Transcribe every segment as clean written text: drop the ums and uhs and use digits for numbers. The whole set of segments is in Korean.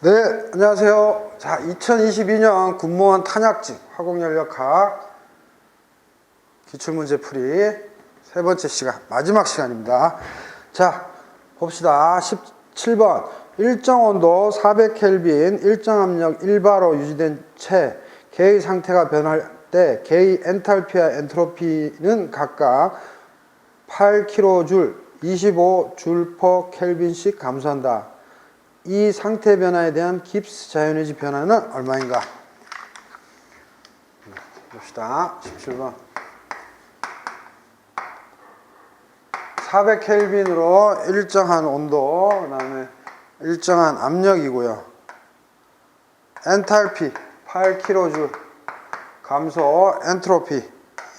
네, 안녕하세요. 자, 2022년 군무원 탄약직 화공연력학 기출문제 풀이 세 번째 시간, 마지막 시간입니다. 자, 봅시다. 17번. 일정 온도 400켈빈, 일정 압력 1바로 유지된 채 개의 상태가 변할 때 개의 엔탈피와 엔트로피는 각각 8kJ, 25J/Kelvin씩 감소한다. 이 상태 변화에 대한 깁스 자연에너지 변화는 얼마인가? 봅시다. 17번. 400켈빈으로 일정한 온도, 그 다음에 일정한 압력이고요. 엔탈피 8kJ 감소, 엔트로피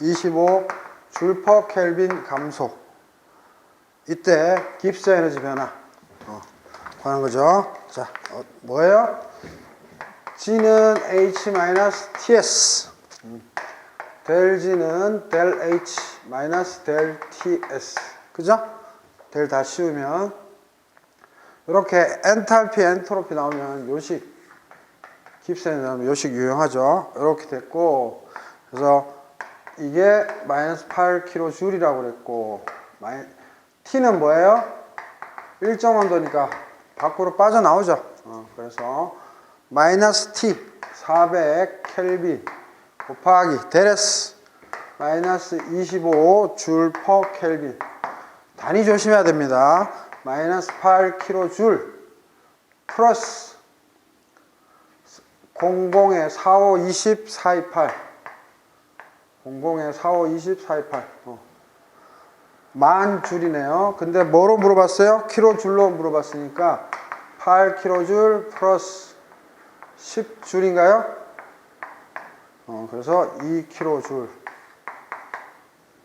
25J/Kelvin 감소. 이때 깁스 에너지 변화 하는 거죠. 자, 뭐예요? G는 H-TS, 델 G는 델 H 델 TS, 그죠? 델 다 씌우면 이렇게 엔탈피, 엔트로피 나오면 요식, 깁스에 나오면 요식 유용하죠. 이렇게 됐고, 그래서 이게 마이너스 8kJ이라고 그랬고, T는 뭐예요? 일정 온도니까 밖으로 빠져나오죠. 그래서 마이너스 T 400켈빈 곱하기 델S 마이너스 25J/Kelvin. 단위 조심해야 됩니다. 마이너스 8kJ 플러스 00에 45, 20, 428 00에 45, 20, 428 만 줄이네요. 근데 뭐로 물어봤어요? 킬로줄로 물어봤으니까 8kJ 플러스 10줄인가요? 그래서 2kJ.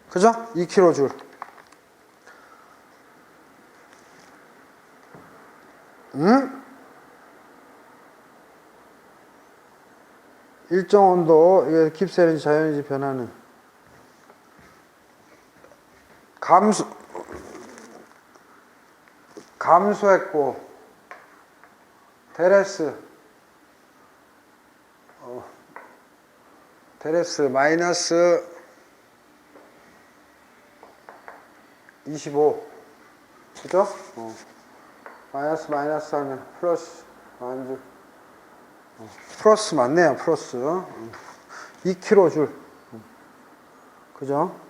그죠? 2kJ. 일정 온도, 이게 깁스 에너지, 자연에너지 변화는 감소했고, 델S 마이너스 25, 그죠? 마이너스 하면 플러스 완주, 플러스 맞네요. 플러스 2kJ, 그죠?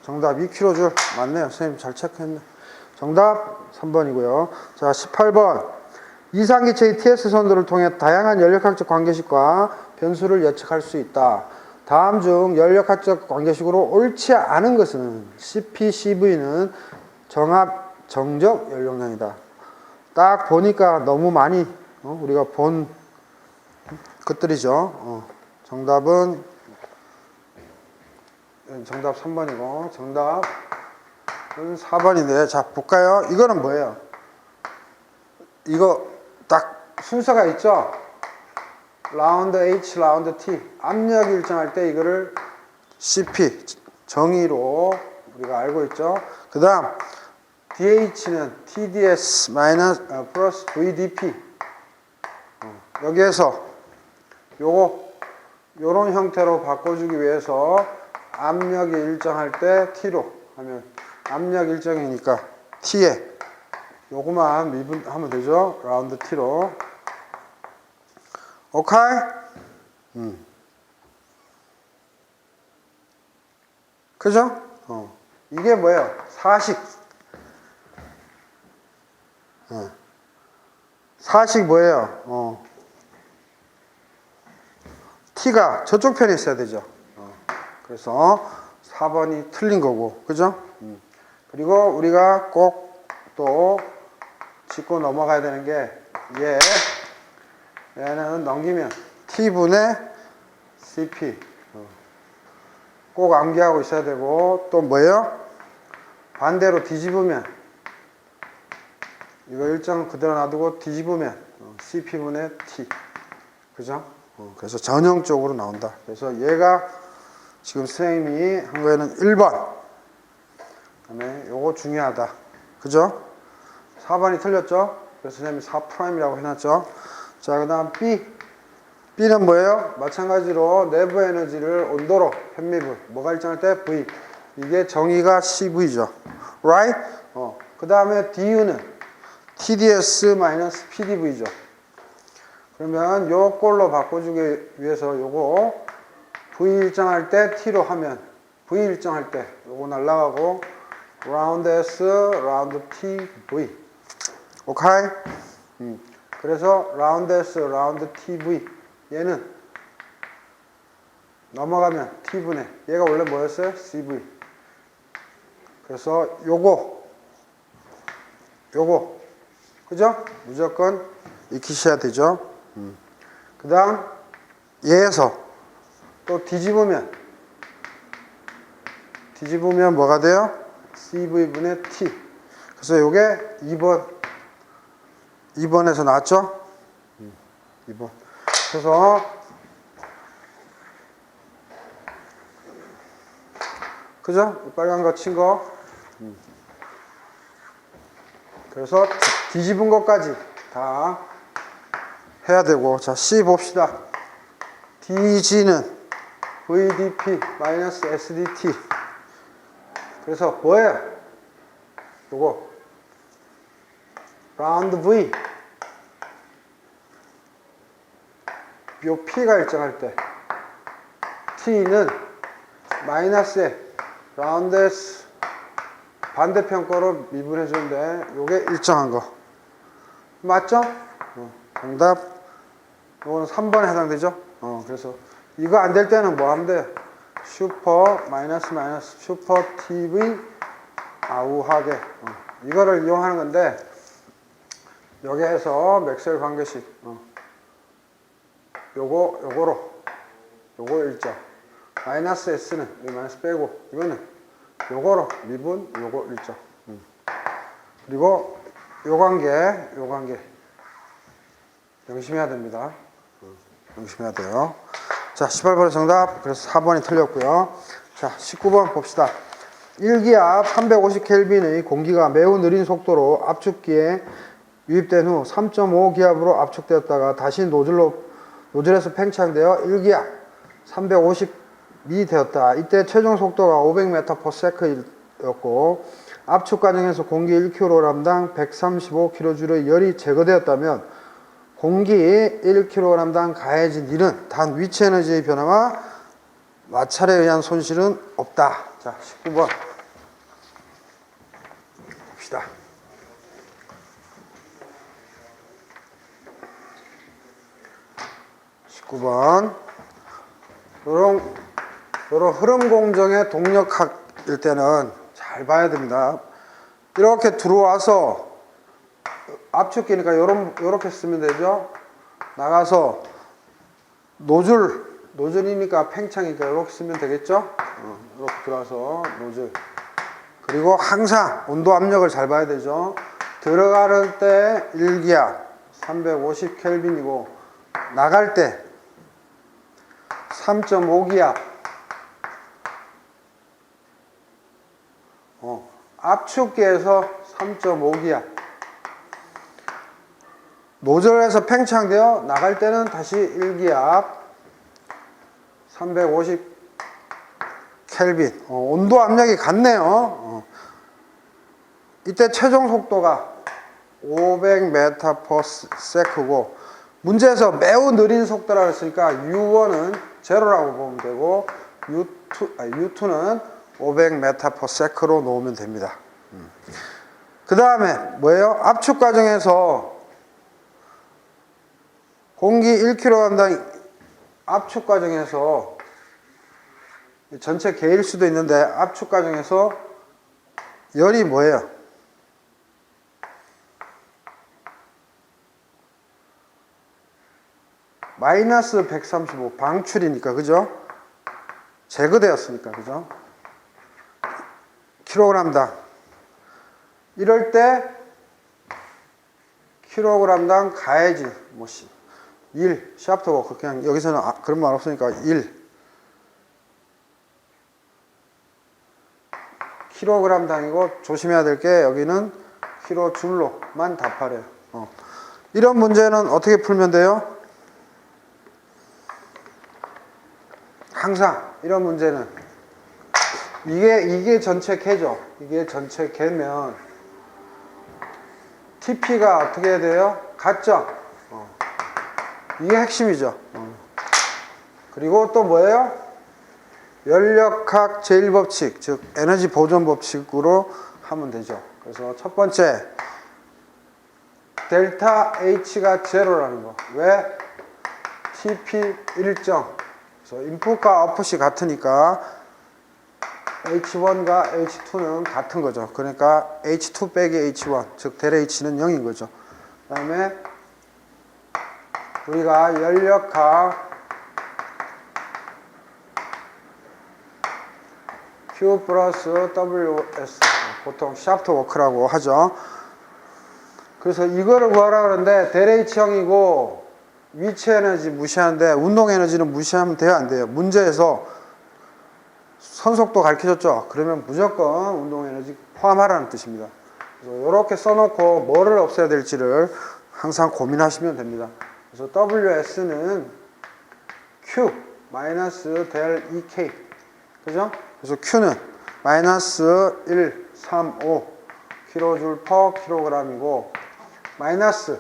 정답 2kJ 맞네요. 선생님 잘 체크했네. 정답 3번이고요. 자, 18번. 이상기체의 TS 선도를 통해 다양한 연력학적 관계식과 변수를 예측할 수 있다. 다음 중 연력학적 관계식으로 옳지 않은 것은 CP, CV는 정적 연력량이다. 딱 보니까 너무 많이 우리가 본 것들이죠. 정답은 정답 3번이고 정답은 4번인데, 자 볼까요? 이거는 뭐예요? 이거 딱 순서가 있죠? 라운드 H, 라운드 T. 압력이 일정할 때 이거를 CP 정의로 우리가 알고 있죠? 그 다음 DH는 TDS 마이너스 플러스 VDP. 여기에서 요런 형태로 바꿔주기 위해서 압력이 일정할 때 T로 하면, 압력 일정이니까 T에 요거만 미분하면 되죠. 라운드 T로. 오케이? 그죠? 이게 뭐예요? 사식. 사식 뭐예요? T가 저쪽 편에 있어야 되죠. 그래서 4번이 틀린 거고, 그죠? 그리고 우리가 꼭 또 짚고 넘어가야 되는 게, 얘는 넘기면 T분의 CP 꼭 암기하고 있어야 되고, 또 뭐예요? 반대로 뒤집으면, 이거 일정 그대로 놔두고 뒤집으면 CP분의 T, 그죠? 그래서 전형적으로 나온다. 그래서 얘가 지금 선생님이 한 거에는 1번. 그 다음에 요거 중요하다. 그죠? 4번이 틀렸죠? 그래서 선생님이 4'이라고 해놨죠? 자, 그 다음 B는 뭐예요? 마찬가지로 내부 에너지를 온도로 편미분, 뭐가 일정할 때? V. 이게 정의가 CV죠. Right? 그 다음에 DU는 TDS-PDV죠. 그러면 요 꼴로 바꿔주기 위해서 요거 V 일정할 때 T로 하면 V 일정할 때 요거 날라가고 round S, round T, V. 오케이? 그래서 round S, round T, V. 얘는 넘어가면 T분의 얘가 원래 뭐였어요? CV. 그래서 요거 그죠? 무조건 익히셔야 되죠. 그 다음 얘에서 또 뒤집으면 뭐가 돼요? CV분의 T. 그래서 요게 2번에서 나왔죠? 2번. 그래서 그죠? 빨간 거 친 거. 그래서 뒤집은 것까지 다 해야 되고. 자, C 봅시다. DG는 VDP-SDT. 그래서 뭐예요? 요거 라운드 V. 요 P가 일정할 때 T는 마이너스에 라운드 S 반대편 거로 미분해 주는데 요게 일정한 거 맞죠? 정답. 요거는 3번에 해당되죠? 그래서 이거 안 될 때는 뭐 하면 돼? 슈퍼 마이너스 슈퍼 TV 아우하게 이거를 이용하는 건데 여기에서 맥스웰 관계식 요거 일정 마이너스 S는 여기 마이너스 빼고 이거는 요거로 미분 요거 일정 그리고 요 관계 명심해야 됩니다. 명심해야 돼요. 자, 18번의 정답. 그래서 4번이 틀렸고요. 자, 19번 봅시다. 1기압 350켈빈의 공기가 매우 느린 속도로 압축기에 유입된 후 3.5기압으로 압축되었다가 다시 노즐에서 팽창되어 1기압 350이 되었다. 이때 최종 속도가 500m/s였고 압축 과정에서 공기 1kg당 135kJ의 열이 제거되었다면 공기 1kg당 가해진 일은 단 위치 에너지의 변화와 마찰에 의한 손실은 없다. 자, 19번 봅시다. 요런 흐름 공정의 동력학일 때는 잘 봐야 됩니다. 이렇게 들어와서 압축기니까 요렇게 쓰면 되죠. 나가서 노즐이니까 팽창이니까 이렇게 쓰면 되겠죠. 이렇게 들어와서 노즐. 그리고 항상 온도 압력을 잘 봐야 되죠. 들어가는 때 1기압 350켈빈이고 나갈 때 3.5기압 압축기에서 3.5기압 노즐에서 팽창되어 나갈 때는 다시 1기압 350켈빈 온도 압력이 같네요. 이때 최종 속도가 500m/s고 문제에서 매우 느린 속도라고 했으니까 U1은 제로라고 보면 되고 U2는 500m/s로 놓으면 됩니다. 그 다음에 뭐예요? 압축 과정에서 공기 1kg당 압축 과정에서 전체 개일 수도 있는데 압축 과정에서 열이 뭐예요? 마이너스 135 방출이니까 그죠? 제거되었으니까 그죠? 킬로그램당 이럴 때 킬로그램당 가해진 1 샤프트워크 그냥 여기서는 그런 말 없으니까 1 킬로그램당이고 조심해야 될 게 여기는 킬로줄로만 답하래요. 이런 문제는 어떻게 풀면 돼요? 항상 이런 문제는 이게 전체 개죠. 이게 전체 개면 TP가 어떻게 돼요? 같죠? 이게 핵심이죠. 그리고 또 뭐예요? 연력학 제1법칙, 즉 에너지 보존 법칙으로 하면 되죠. 그래서 첫 번째 델타 H가 제로라는 거. 왜? TP 일정. 그래서 인풋과 아웃풋이 같으니까 H1과 H2는 같은 거죠. 그러니까 H2 빼기 H1, 즉 델 H는 0인 거죠. 그 다음에 우리가 연력학 Q 플러스 WS, 보통 샤프트 워크라고 하죠. 그래서 이거를 구하라 그러는데 델 H형이고 위치 에너지 무시하는데 운동 에너지는 무시하면 돼요, 안 돼요? 문제에서 선속도 가르쳐줬죠. 그러면 무조건 운동 에너지 포함하라는 뜻입니다. 그래서 이렇게 써놓고 뭐를 없애야 될지를 항상 고민하시면 됩니다. 그래서 WS는 Q 마이너스 델 EK, 그죠? 그래서 Q는 마이너스 135 킬로줄 퍼 킬로그램이고 마이너스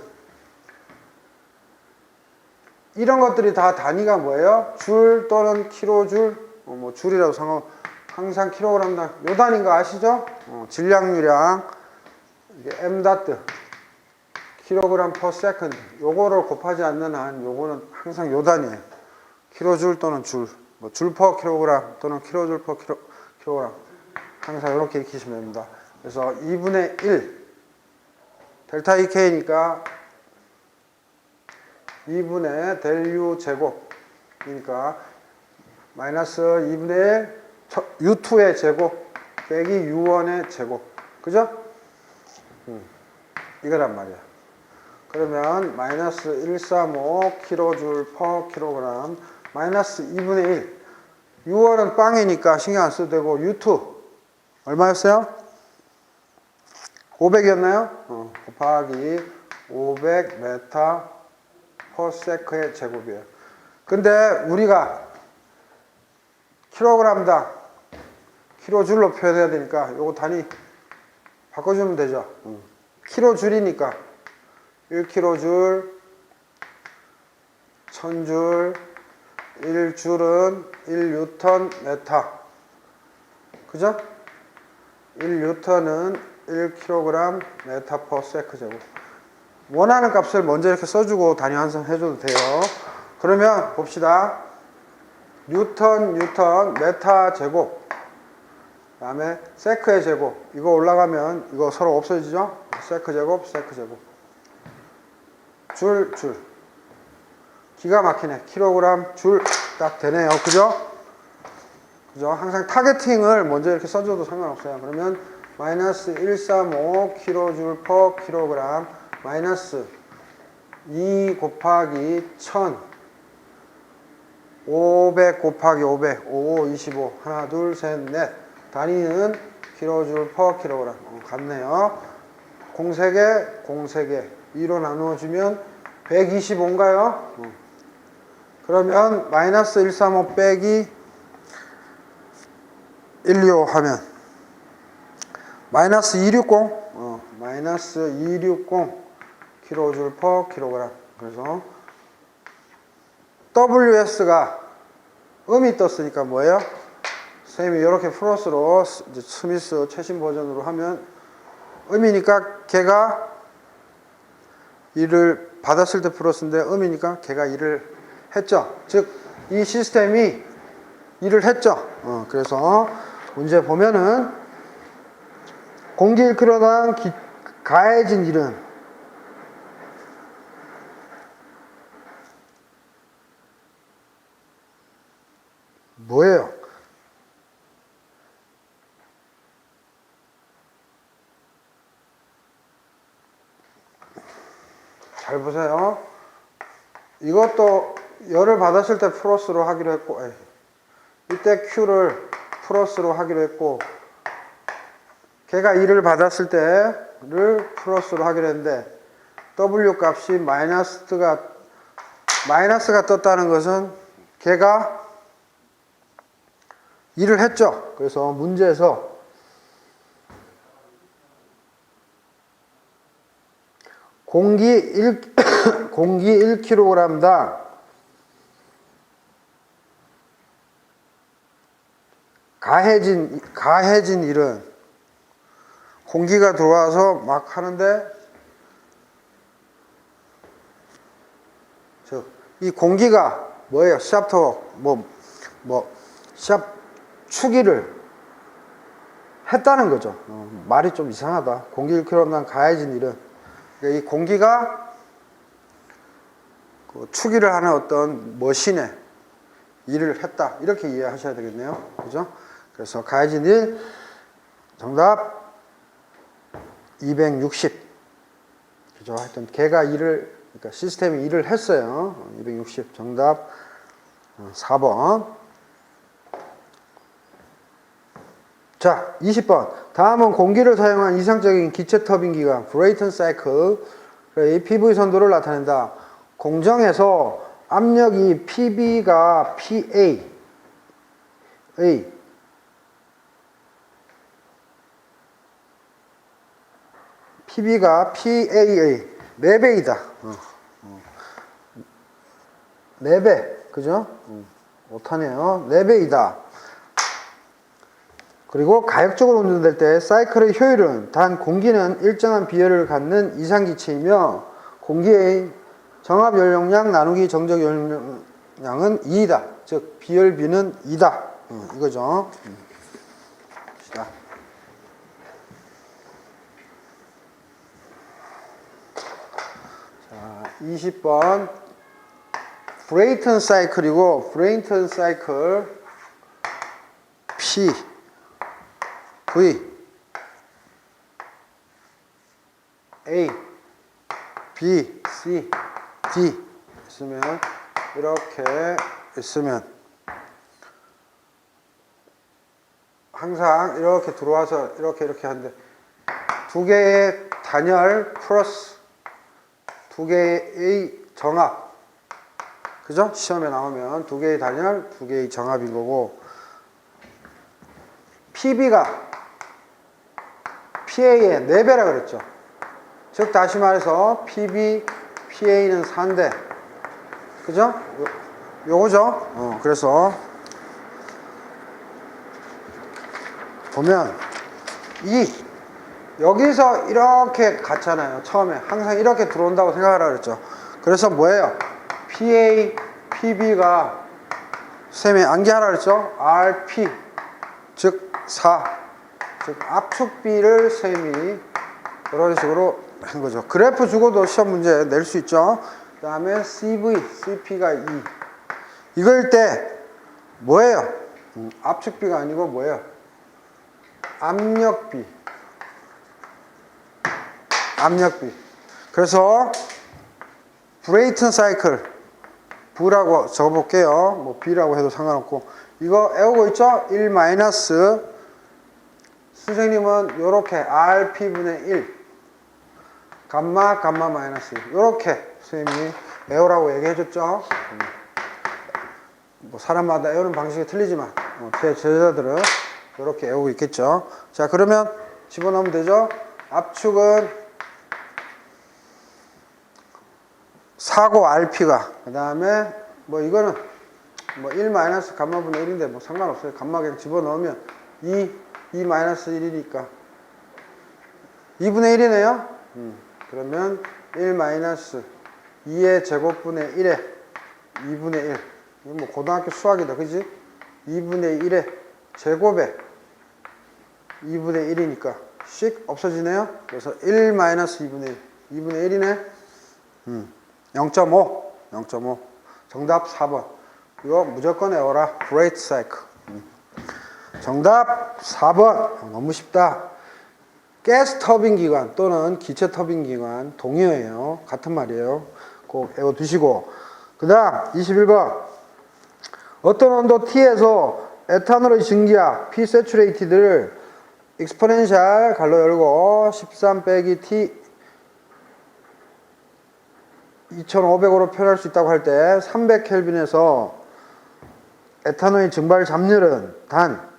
이런 것들이 다 단위가 뭐예요? 줄 또는 킬로줄, 뭐 줄이라고 상관, 항상 킬로그램당 요 단위인 거 아시죠? 질량유량 이게 m 다트 킬로그램 퍼 세컨드, 요거를 곱하지 않는 한 요거는 항상 요 단위예요. 킬로줄 또는 줄, 뭐 줄 퍼 킬로그램 또는 킬로줄 퍼 킬로그램, 항상 이렇게 익히시면 됩니다. 그래서 2분의 1 델타 EK니까 2분의 델 U 제곱이니까 마이너스 2분의 1 U2의 제곱 빼기 U1의 제곱, 그죠? 이거란 말이야. 그러면 마이너스 135 킬로줄 퍼 킬로그램 마이너스 2분의 1 U1은 빵이니까 신경 안 써도 되고 U2 얼마였어요? 500이었나요? 곱하기 500 메타 퍼 세크의 제곱이에요. 근데 우리가 킬로그램당 킬로줄로 표현해야 되니까 요거 단위 바꿔주면 되죠. 킬로줄이니까 1킬로줄 1000줄 1줄은 1뉴턴 메타, 그죠? 1뉴턴은 1kg 메타 퍼 세크 제곱. 원하는 값을 먼저 이렇게 써주고 단위 환산해줘도 돼요. 그러면 봅시다. 뉴턴 메타 제곱, 그 다음에 세크의 제곱, 이거 올라가면 이거 서로 없어지죠? 세크 제곱 줄 기가 막히네. 킬로그램 줄 딱 되네요. 그죠? 항상 타겟팅을 먼저 이렇게 써줘도 상관없어요. 그러면 마이너스 135 킬로줄 퍼 킬로그램 마이너스 2 곱하기 1000 500 곱하기 500 5, 25 하나 둘 셋 넷 단위는 킬로줄 퍼 킬로그램. 같네요. 공세개 2로 나누어주면 125인가요? 그러면 마이너스 135 빼기 125 하면 마이너스 260 마이너스 260 킬로줄 퍼 킬로그램. 그래서 WS가 음이 떴으니까 뭐예요? 선생님이 이렇게 플러스로 이제 스미스 최신 버전으로 하면 음이니까 걔가 일을 받았을 때 플러스인데 음이니까 걔가 일을 했죠. 즉 이 시스템이 일을 했죠. 그래서 문제 보면은 공기 1kg당 가해진 일은 뭐예요? 잘 보세요. 이것도 열을 받았을 때 플러스로 하기로 했고, 이때 Q를 플러스로 하기로 했고, 걔가 2를 받았을 때를 플러스로 하기로 했는데 W 값이 마이너스가 떴다는 것은 걔가 2를 했죠. 그래서 문제에서 공기 1kg당 가해진 일은 공기가 들어와서 막 하는데 이 공기가 뭐예요? 시합 추기를 했다는 거죠. 말이 좀 이상하다. 공기 1kg당 가해진 일은 이 공기가 그 추기를 하는 어떤 머신에 일을 했다. 이렇게 이해하셔야 되겠네요. 그죠? 그래서 가해진 일 정답 260. 그죠? 하여튼 걔가 그러니까 시스템이 일을 했어요. 260 정답 4번. 자, 20번. 다음은 공기를 사용한 이상적인 기체 터빈 기관, 브레이턴 사이클, 이 PV 선도를 나타낸다. 공정에서 압력이 PB가 PAA 4배이다. 4배. 그죠? 못하네요. 4배이다. 그리고 가역적으로 운전될 때 사이클의 효율은 단 공기는 일정한 비열을 갖는 이상기체이며 공기의 정합 연용량 나누기 정적 연용량은 2이다. 즉 비열비는 2다. 이거죠. 봅시다. 자, 20번 브레이턴 사이클이고 브레이턴 사이클 P V A B C D 있으면 이렇게 있으면 항상 이렇게 들어와서 이렇게 하는데 두 개의 단열 플러스 두 개의 정합. 그죠? 시험에 나오면 두 개의 단열, 두 개의 정합인 거고 PB가 PA의 4배라 그랬죠. 즉 다시 말해서 PB, PA는 4인데 그죠? 요거죠. 그래서 보면 여기서 이렇게 갔잖아요. 처음에 항상 이렇게 들어온다고 생각하라 그랬죠. 그래서 뭐예요? PA, PB가 쌤이 암기하라 그랬죠. RP 즉 4 즉 압축비를 쌤이 이런 식으로 한 거죠. 그래프 주고도 시험 문제 낼 수 있죠. 그 다음에 CV, CP가 2 이걸 때 뭐예요? 압축비가 아니고 뭐예요? 압력비. 그래서 브레이턴 사이클 V라고 적어볼게요. 뭐 B라고 해도 상관없고 이거 외우고 있죠? 1 마이너스 선생님은 요렇게 RP분의 1 감마 마이너스 요렇게 선생님이 외우라고 얘기해줬죠. 뭐 사람마다 외우는 방식이 틀리지만 제 제자들은 요렇게 외우고 있겠죠. 자, 그러면 집어넣으면 되죠. 압축은 4고 RP가 그 다음에 뭐 이거는 뭐 1 마이너스 감마분의 1인데 뭐 상관없어요. 감마 그냥 집어넣으면 2 마이너스 1이니까 2분의 1이네요. 그러면 1 마이너스 2의 제곱분의 1에 2분의 1 이거 뭐 고등학교 수학이다 그지? 2분의 1의 제곱에 2분의 1이니까 씩 없어지네요. 그래서 1 마이너스 2분의 1 2분의 1이네. 0.5 정답 4번. 이거 무조건 외워라. 브레이트 사이클. 정답 4번. 너무 쉽다. 가스 터빈 기관 또는 기체 터빈 기관 동의어예요. 같은 말이에요. 꼭 외워두시고. 그 다음 21번. 어떤 온도 T에서 에탄올의 증기압 P 세츄레이티드를 익스포넨셜 갈로 열고 13 빼기 t 2500으로 표현할 수 있다고 할 때 300켈빈에서 에탄올의 증발 잠열은 단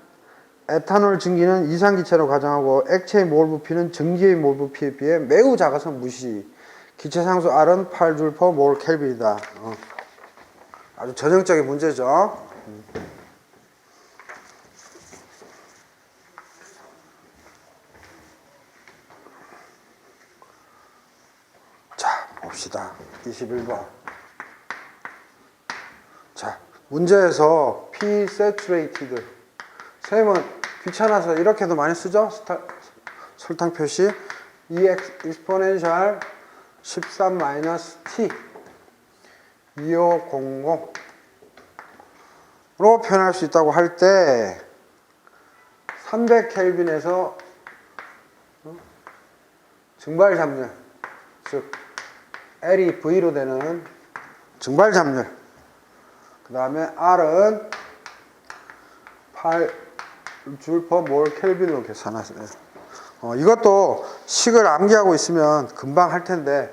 에탄올 증기는 이상기체로 가정하고 액체의 몰 부피는 증기의 몰 부피에 비해 매우 작아서 무시. 기체상수 R은 8줄/몰 켈빈이다. 아주 전형적인 문제죠. 자, 봅시다. 21번. 자, 문제에서 P saturated. 선생님은 귀찮아서 이렇게도 많이 쓰죠? 설탕 표시. EX exponential 13-T 2500로 표현할 수 있다고 할 때 300켈빈에서 증발 잠열, 즉 L이 V로 되는 증발 잠열, 그 다음에 R은 8줄/몰 켈빈으로 계산하세요. 이것도 식을 암기하고 있으면 금방 할 텐데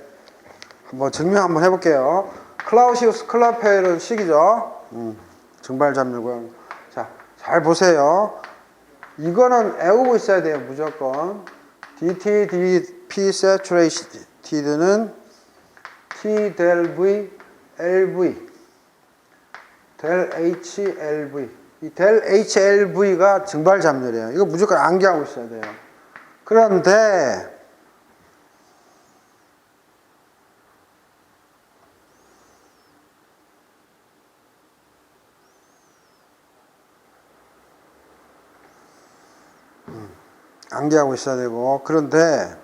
한번 증명 한번 해볼게요. 클라우시우스 클라펠은 식이죠. 증발 잠열고요. 자, 잘 보세요. 이거는 외우고 있어야 돼요. 무조건. DT, DP saturated는 T del V, LV, del HLV. 이 del HLV가 증발 잠열이에요. 이거 무조건 암기하고 있어야 돼요. 그런데 암기하고 있어야 되고, 그런데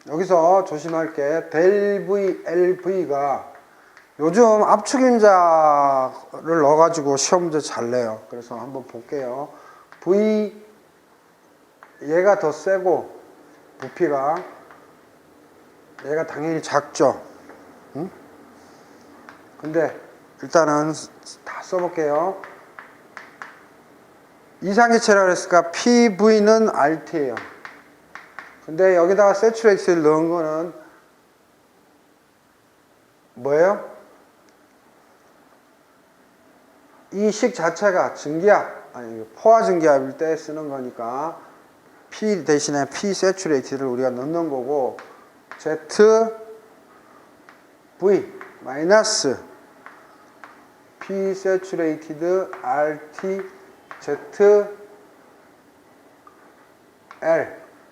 여기서 조심할 게 del V, LV가 요즘 압축임자를 넣어가지고 시험 문제 잘 내요. 그래서 한번 볼게요. V 얘가 더 세고 부피가 얘가 당연히 작죠. 응? 근데 일단은 다 써볼게요. 이상기체라 그랬으니까 PV는 RT예요. 근데 여기다가 saturated를 넣은 거는 뭐예요? 이 식 자체가 증기압, 아니 포화 증기압일 때 쓰는 거니까 P 대신에 P saturated를 우리가 넣는 거고, ZV 마이너스 P saturated RT ZL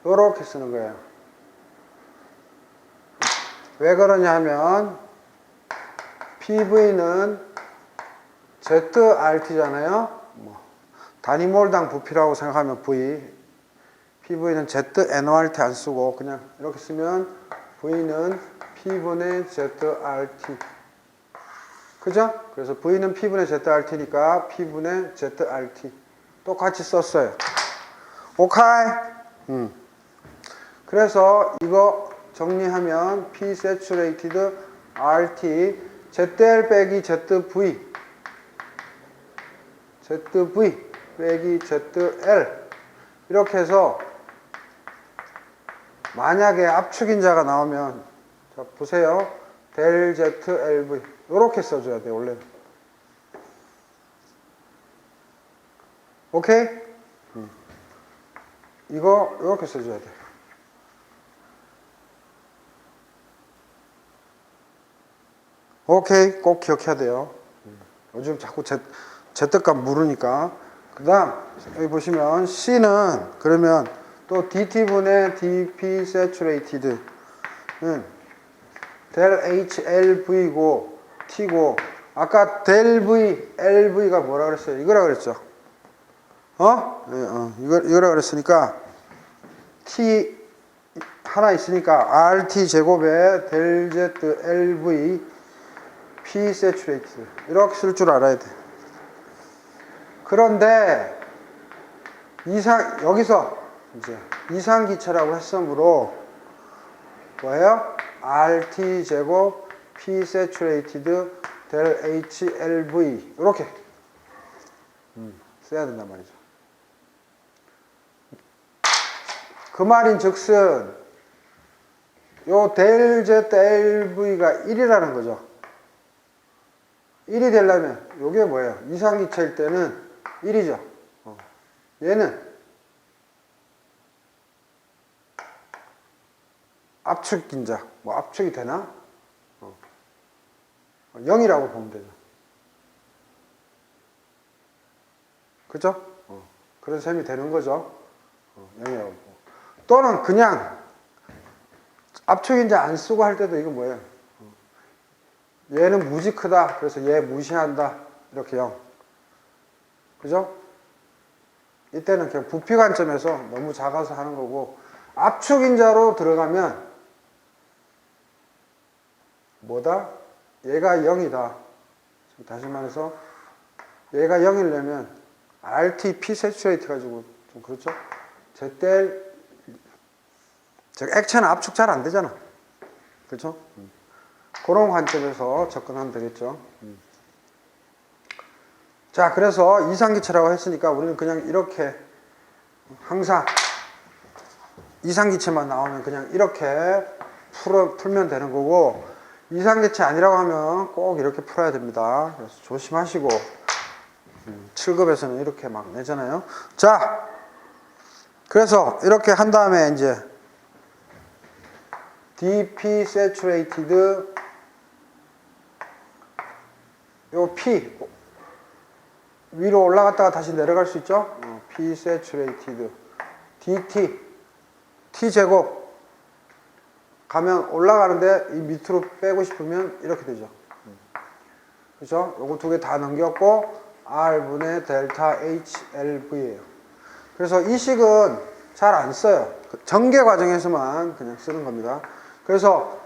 요렇게 쓰는 거예요. 왜 그러냐 하면 PV는 ZRT잖아요. 단위몰당 부피라고 생각하면 PV는 ZNORT 안 쓰고 그냥 이렇게 쓰면 V는 P분의 ZRT. 그죠? 그래서 V는 P분의 ZRT니까 P분의 ZRT. 똑같이 썼어요. 오케이? 그래서 이거 정리하면 P saturated RT ZL 빼기 ZV ZV 빼기 ZL 이렇게 해서 만약에 압축인자가 나오면 자 보세요. del ZLV 이렇게 써줘야 돼요. 원래. 오케이? 이거 이렇게 써줘야 돼요. 오케이, 꼭 기억해야 돼요. 요즘 자꾸 Z값 물으니까. 그 다음 여기 보시면 C는 그러면 또 DT분의 DP saturated는 del HLV고 T고, 아까 del V, LV가 뭐라 그랬어요? 이거라 그랬죠? 이거라 그랬으니까 T 하나 있으니까 RT 제곱에 del Z LV P saturated 이렇게 쓸 줄 알아야 돼. 그런데 여기서 이제 이상기체라고 했으므로 뭐예요? RT 제곱 P saturated del HLV 이렇게 써야 된단 말이죠. 그 말인 즉슨 요 델 Z LV가 1이라는 거죠. 1이 되려면 요게 뭐예요? 이상기체일 때는 1이죠. 얘는 압축 인자, 뭐 압축이 되나? 0이라고 보면 되죠. 그죠? 그런 셈이 되는 거죠. 0이라고 보고. 또는 그냥 압축 인자 안 쓰고 할 때도 이거 뭐예요? 얘는 무지 크다. 그래서 얘 무시한다. 이렇게 0. 그죠? 이때는 그냥 부피 관점에서 너무 작아서 하는 거고, 압축 인자로 들어가면 뭐다? 얘가 0이다. 다시 말해서 얘가 0이려면 RT, P 세츄레이트 가지고 좀 그렇죠? 제때 액체는 압축 잘 안 되잖아. 그렇죠? 그런 관점에서 접근하면 되겠죠. 자, 그래서 이상기체라고 했으니까 우리는 그냥 이렇게 항상 이상기체만 나오면 그냥 이렇게 풀면 되는 거고, 이상기체 아니라고 하면 꼭 이렇게 풀어야 됩니다. 그래서 조심하시고, 7급에서는 이렇게 막 내잖아요. 자, 그래서 이렇게 한 다음에 이제 DP saturated 요 P 위로 올라갔다가 다시 내려갈 수 있죠? P saturated DT T제곱 가면 올라가는데 이 밑으로 빼고 싶으면 이렇게 되죠. 그죠? 요거 두 개 다 넘겼고 R분의 델타 HLV예요. 그래서 이 식은 잘 안 써요. 전개 과정에서만 그냥 쓰는 겁니다. 그래서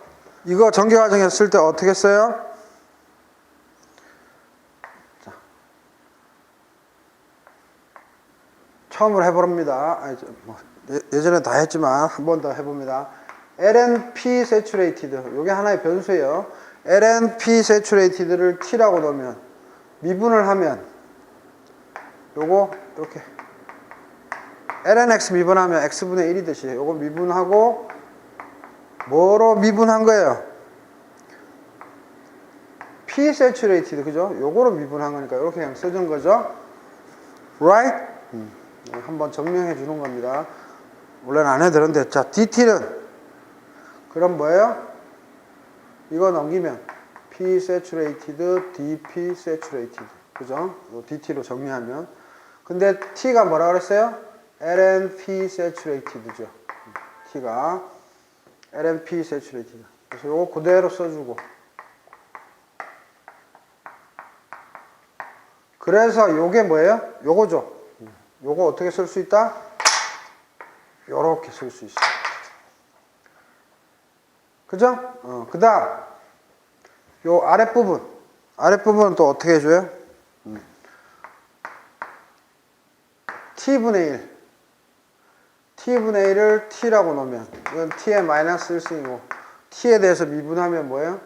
이거 전개 과정에서 쓸 때 어떻게 써요? 자, 처음으로 해봅니다. 예전에 다 했지만 한 번 더 해봅니다. LNP saturated 요게 하나의 변수예요. LNP saturated를 T라고 넣으면 미분을 하면 요거 이렇게 LNX 미분하면 X분의 1이듯이 요거 미분하고 뭐로 미분한 거예요? P saturated 그죠? 요거로 미분한 거니까 이렇게 그냥 써준 거죠. Right? 한번 증명해 주는 겁니다. 원래는 안 해도 되는데 자 DT는 그럼 뭐예요? 이거 넘기면 P saturated, DP saturated 그죠? DT로 정리하면 근데 T가 뭐라 그랬어요? LNP saturated죠. T가 LNP saturated. 그래서 요거 그대로 써주고 그래서 요게 뭐예요? 요거죠. 요거 어떻게 쓸 수 있다? 요렇게 쓸 수 있어요. 그죠? 그 다음 요 아랫부분은 또 어떻게 해줘요? T분의 1 T분의 1을 T라고 놓으면 이건 T의 마이너스 1승이고 T에 대해서 미분하면 뭐예요?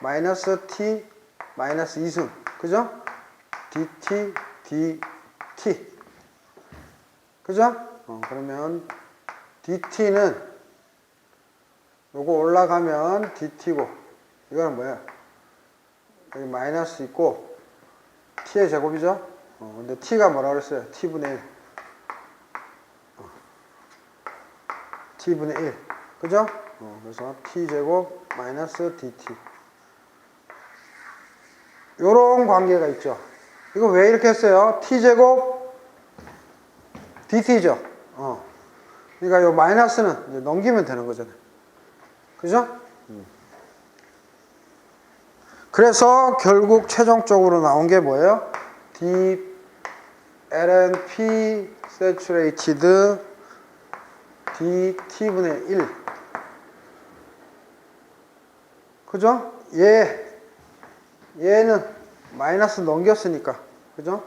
마이너스 T 마이너스 2승 그죠? DT DT 그죠? 그러면 DT는 요거 올라가면 DT고 이거는 뭐야? 여기 마이너스 있고 T의 제곱이죠? 근데 T가 뭐라 그랬어요? T분의 1 T분의 1 그죠? 그래서 T제곱 마이너스 DT 요런 관계가 있죠. 이거 왜 이렇게 했어요? T제곱 DT죠. 그러니까 요 마이너스는 이제 넘기면 되는 거잖아요. 그죠? 그래서 결국 최종적으로 나온 게 뭐예요? LNP saturated DT분의 1 그죠? 얘는 마이너스 넘겼으니까 그죠?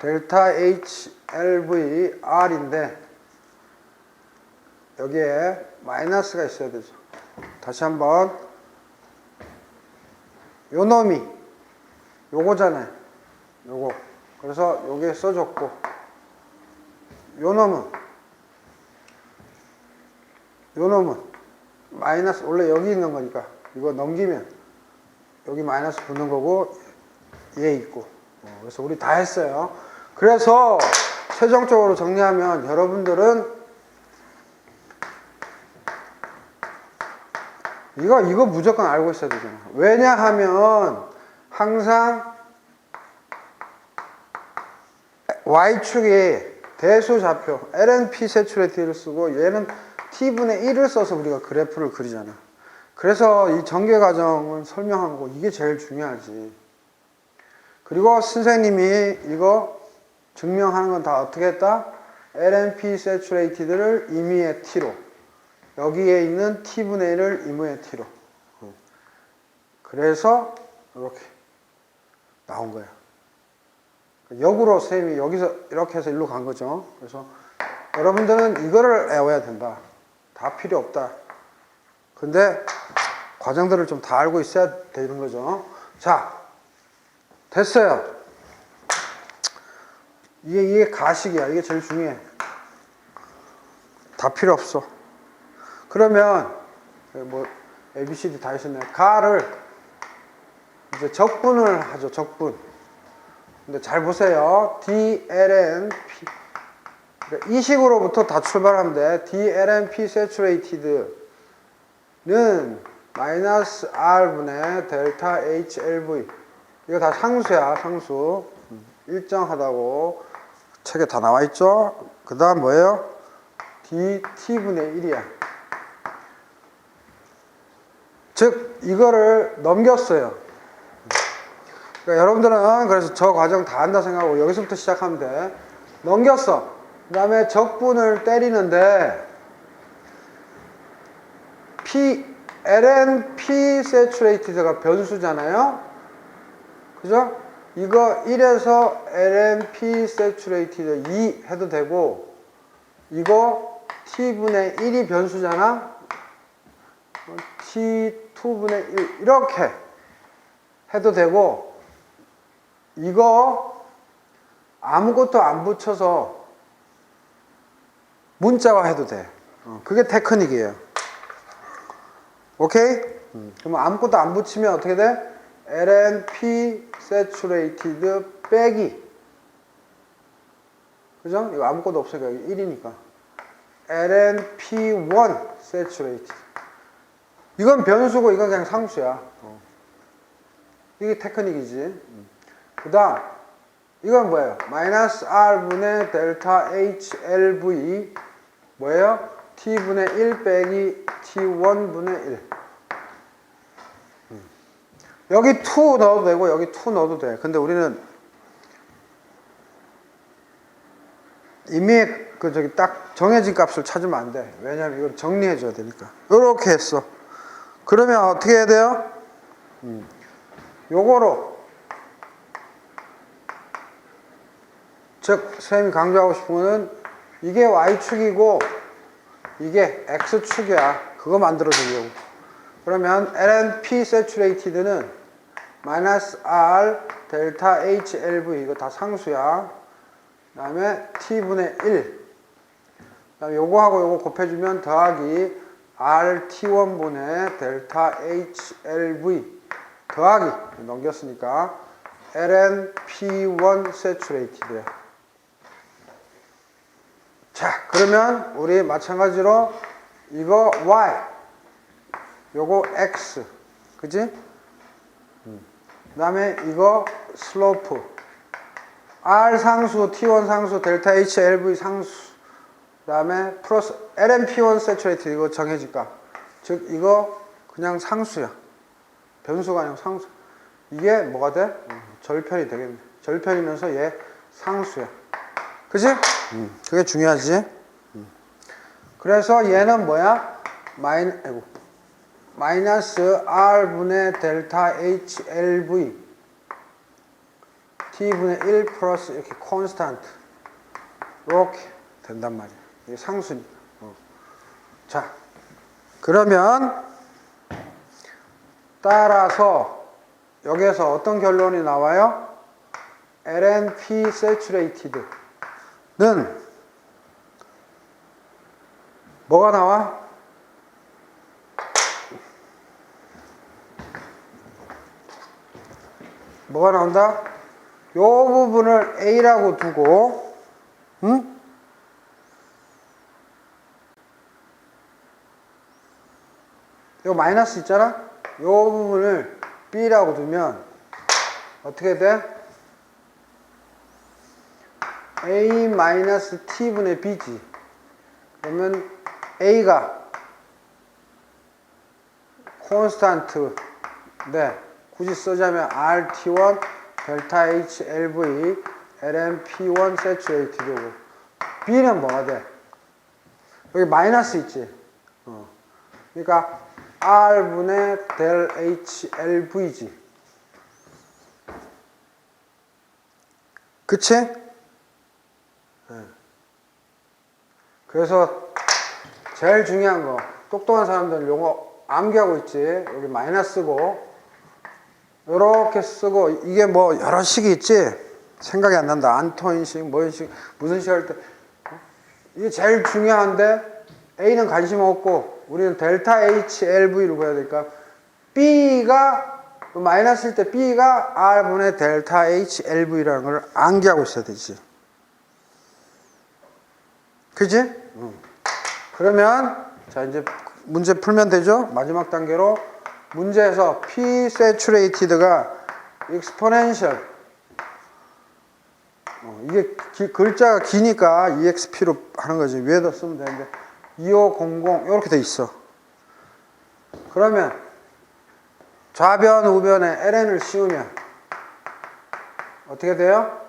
델타 HLV R인데 여기에 마이너스가 있어야 되죠. 다시 한번 요 놈이 요거잖아요. 요거. 그래서 요게 써줬고, 요 놈은 마이너스, 원래 여기 있는 거니까 이거 넘기면 여기 마이너스 붙는 거고 얘 있고. 그래서 우리 다 했어요. 그래서 최종적으로 정리하면 여러분들은 이거 무조건 알고 있어야 되잖아. 왜냐하면 항상 Y축에 대수좌표 LNP 세츄레이트를 쓰고 얘는 T분의 1을 써서 우리가 그래프를 그리잖아. 그래서 이 전개 과정을 설명한 거 이게 제일 중요하지. 그리고 선생님이 이거 증명하는 건 다 어떻게 했다? LNP 세츄레이트를 임의의 T로, 여기에 있는 T분의 1을 임의의 T로. 그래서 이렇게 나온 거야. 역으로 선생님이 여기서 이렇게 해서 일로 간 거죠. 그래서 여러분들은 이거를 외워야 된다. 다 필요 없다. 근데 과정들을 좀 다 알고 있어야 되는 거죠. 자, 됐어요. 이게 가식이야. 이게 제일 중요해. 다 필요 없어. 그러면 뭐 ABCD 다 있었네. 가를 이제 적분을 하죠. 적분. 근데 잘 보세요. DLNP 이 식으로부터 다 출발하면 돼. DLNP saturated는 마이너스 R분의 델타 HLV. 이거 다 상수야. 상수. 일정하다고 책에 다 나와 있죠. 그 다음 뭐예요? DT분의 1이야. 즉 이거를 넘겼어요. 그러니까 여러분들은 그래서 저 과정 다 한다 생각하고 여기서부터 시작하면 돼. 넘겼어. 그 다음에 적분을 때리는데 LNP saturated가 변수잖아요. 그죠? 이거 1에서 LNP saturated 2 해도 되고, 이거 T분의 1이 변수잖아. T2분의 1 이렇게 해도 되고, 이거 아무것도 안 붙여서 문자화 해도 돼. 그게 테크닉이에요. 오케이? 그럼 아무것도 안 붙이면 어떻게 돼? LNP saturated 빼기. 그죠? 이거 아무것도 없으니까 여기 1이니까. LNP1 saturated. 이건 변수고 이건 그냥 상수야. 이게 테크닉이지. 그 다음, 이건 뭐예요? 마이너스 R분의 델타 HLV. 뭐예요? T분의 1 빼기 T1분의 1. 여기 2 넣어도 되고 여기 2 넣어도 돼. 근데 우리는 이미 저기 딱 정해진 값을 찾으면 안 돼. 왜냐면 이걸 정리해 줘야 되니까. 이렇게 했어. 그러면 어떻게 해야 돼요? 요거로, 즉 선생님이 강조하고 싶은 거는 이게 Y축이고 이게 X축이야. 그거 만들어 주려고. 그러면 LNP saturated는 마이너스 R 델타 HLV 이거 다 상수야. 그 다음에 T분의 1. 그 다음에 요거하고 요거 곱해주면 더하기 RT1분의 델타 HLV 더하기 넘겼으니까 LNP1 saturated야. 자, 그러면 우리 마찬가지로 이거 Y, 요거 X, 그지? 그 다음에 이거 슬로프, R 상수, T1 상수, 델타 HLV 상수, 그 다음에 플러스 LNP1 saturated 이거 정해질까? 즉 이거 그냥 상수야. 변수가 아니고 상수. 이게 뭐가 돼? 절편이 되겠네. 절편이면서 얘 상수야. 그지? 그게 중요하지. 그래서 얘는 뭐야? 마이너스 R분의 델타 HLV T분의 1 플러스 이렇게 콘스탄트 이렇게 된단 말이야. 이게 상수니까. 자, 그러면 따라서 여기에서 어떤 결론이 나와요? LNP saturated는 뭐가 나와? 뭐가 나온다? 요 부분을 A라고 두고, 응? 요 마이너스 있잖아? 요 부분을 B라고 두면 어떻게 돼? A-T분의 B지. 그러면 A가 콘스탄트인데 굳이 쓰자면 RT1 델타 HLV LNP1 saturated고 B는 뭐가 돼? 여기 마이너스 있지? 그러니까 R분의 델 HLV지. 그치? 그래서 제일 중요한 거, 똑똑한 사람들은 요거 암기하고 있지. 여기 마이너스고 요렇게 쓰고, 이게 뭐 여러 식이 있지? 생각이 안 난다. 안토인식, 뭐인식, 무슨 식 할 때. 이게 제일 중요한데 A는 관심 없고 우리는 델타 HLV를 구해야 되니까 B가 마이너스일 때 B가 R분의 델타 HLV라는 걸 암기하고 있어야 되지. 그지? 그러면 자 이제 문제 풀면 되죠? 마지막 단계로 문제에서 P saturated가 exponential 이게 글자가 기니까 EXP로 하는 거지. 위에다 쓰면 되는데 2500 이렇게 돼 있어. 그러면 좌변 우변에 ln을 씌우면 어떻게 돼요?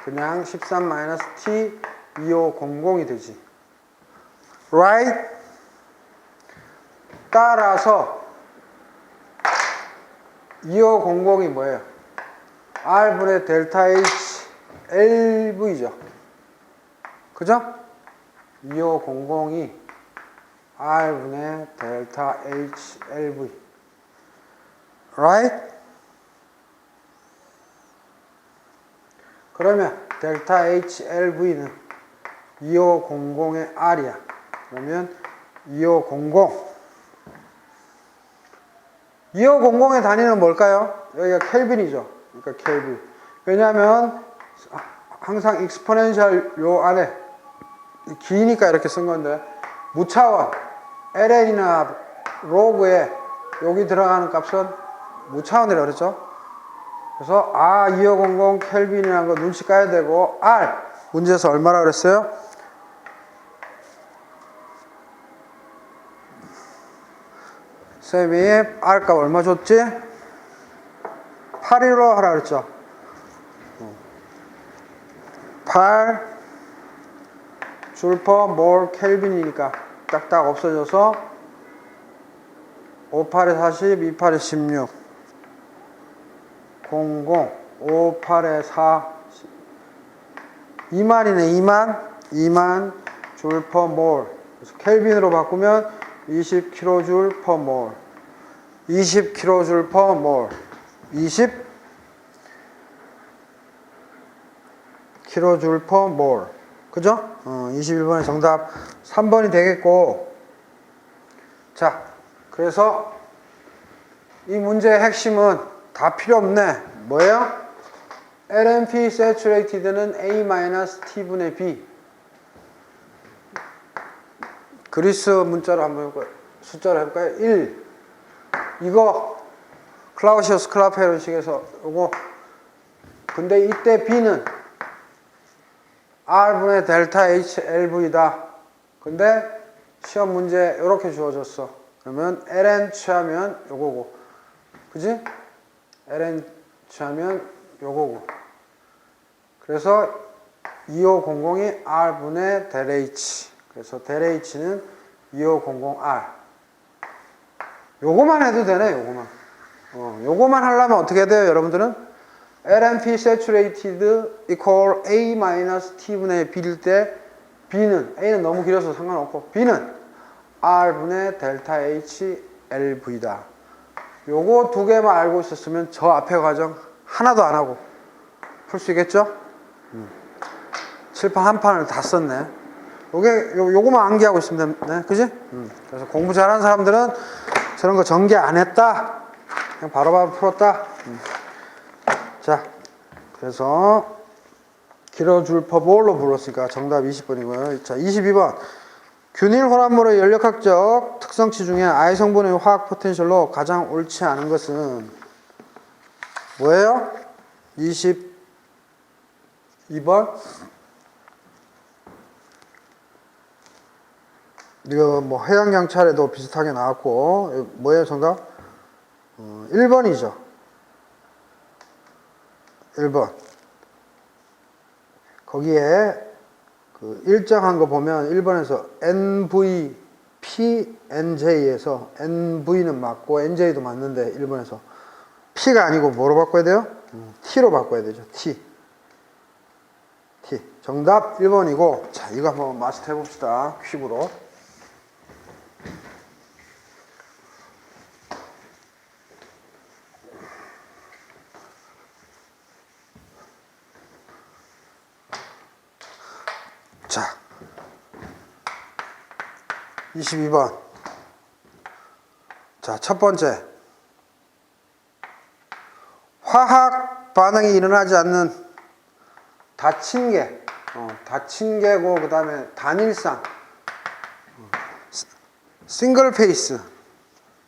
그냥 13-t 2500이 되지. right? 따라서 2500이 뭐예요? R분의 델타 H LV죠. 그죠? 2500이 R분의 델타 H LV. right? 그러면 델타 H LV는 2500의 R이야. 그러면 2500의 단위는 뭘까요? 여기가 켈빈이죠. 그러니까 켈빈. 왜냐하면 항상 익스포넨셜 요 안에 기니까 이렇게 쓴 건데 무차원 ln이나 로그에 여기 들어가는 값은 무차원이라고 그랬죠. 그래서 2500 켈빈이라는 거 눈치 까야 되고 R 문제에서 얼마라 그랬어요? 쌤이 R 값 얼마 줬지? 8으로 하라 그랬죠. 8 줄퍼 몰 켈빈이니까 딱딱 없어져서 5, 8에 40, 2, 8에 16 00 5, 8에 4 2만이네. 2만 줄퍼 몰. 그래서 켈빈으로 바꾸면 20kJ per mol 20kJ per mol 20kJ per mol. 그죠? 21번의 정답 3번이 되겠고. 자, 그래서 이 문제의 핵심은 다 필요 없네. 뭐예요? LNP saturated는 A-T분의 B. 그리스 문자로 한번 해볼까요? 숫자로 해볼까요? 1. 이거 클라우시우스 클라페론 식에서 요거. 근데 이때 B는 R분의 델타 HLV다. 근데 시험 문제 이렇게 주어졌어. 그러면 ln 취하면 요거고. 그지? ln 취하면 요거고. 그래서 2500이 R분의 델 H. 그래서 델 H는 2500R. 요거만 해도 되네, 요거만. 요거만 하려면 어떻게 돼요, 여러분들은? LNP saturated equal A-T분의 B일 때 B는, A는 너무 길어서 상관없고 B는 R분의 델타 H LV다. 요거 두 개만 알고 있었으면 저 앞에 과정 하나도 안 하고 풀 수 있겠죠? 칠판 한 판을 다 썼네. 요거만 암기하고 있으면 되네. 그지? 그래서 공부 잘하는 사람들은 저런 거 전개 안 했다. 그냥 바로바로 풀었다. 자, 그래서 길어줄 퍼볼로 불렀으니까 정답 20번이고요. 자, 22번. 균일 혼합물의 연력학적 특성치 중에 I 성분의 화학 포텐셜로 가장 옳지 않은 것은 뭐예요? 22번. 이거 뭐 해양경찰에도 비슷하게 나왔고, 뭐예요, 정답? 1번이죠. 1번. 거기에 그 일정한 거 보면 1번에서 NVPNJ에서 NV는 맞고 NJ도 맞는데 1번에서 P가 아니고 뭐로 바꿔야 돼요? T로 바꿔야 되죠. T. 정답 1번이고, 자, 이거 한번 마스터 해봅시다. 퀵으로. 자, 22번. 자, 첫 번째. 화학 반응이 일어나지 않는 닫힌 게, 닫힌 게고, 그 다음에 단일상, 싱글 페이스,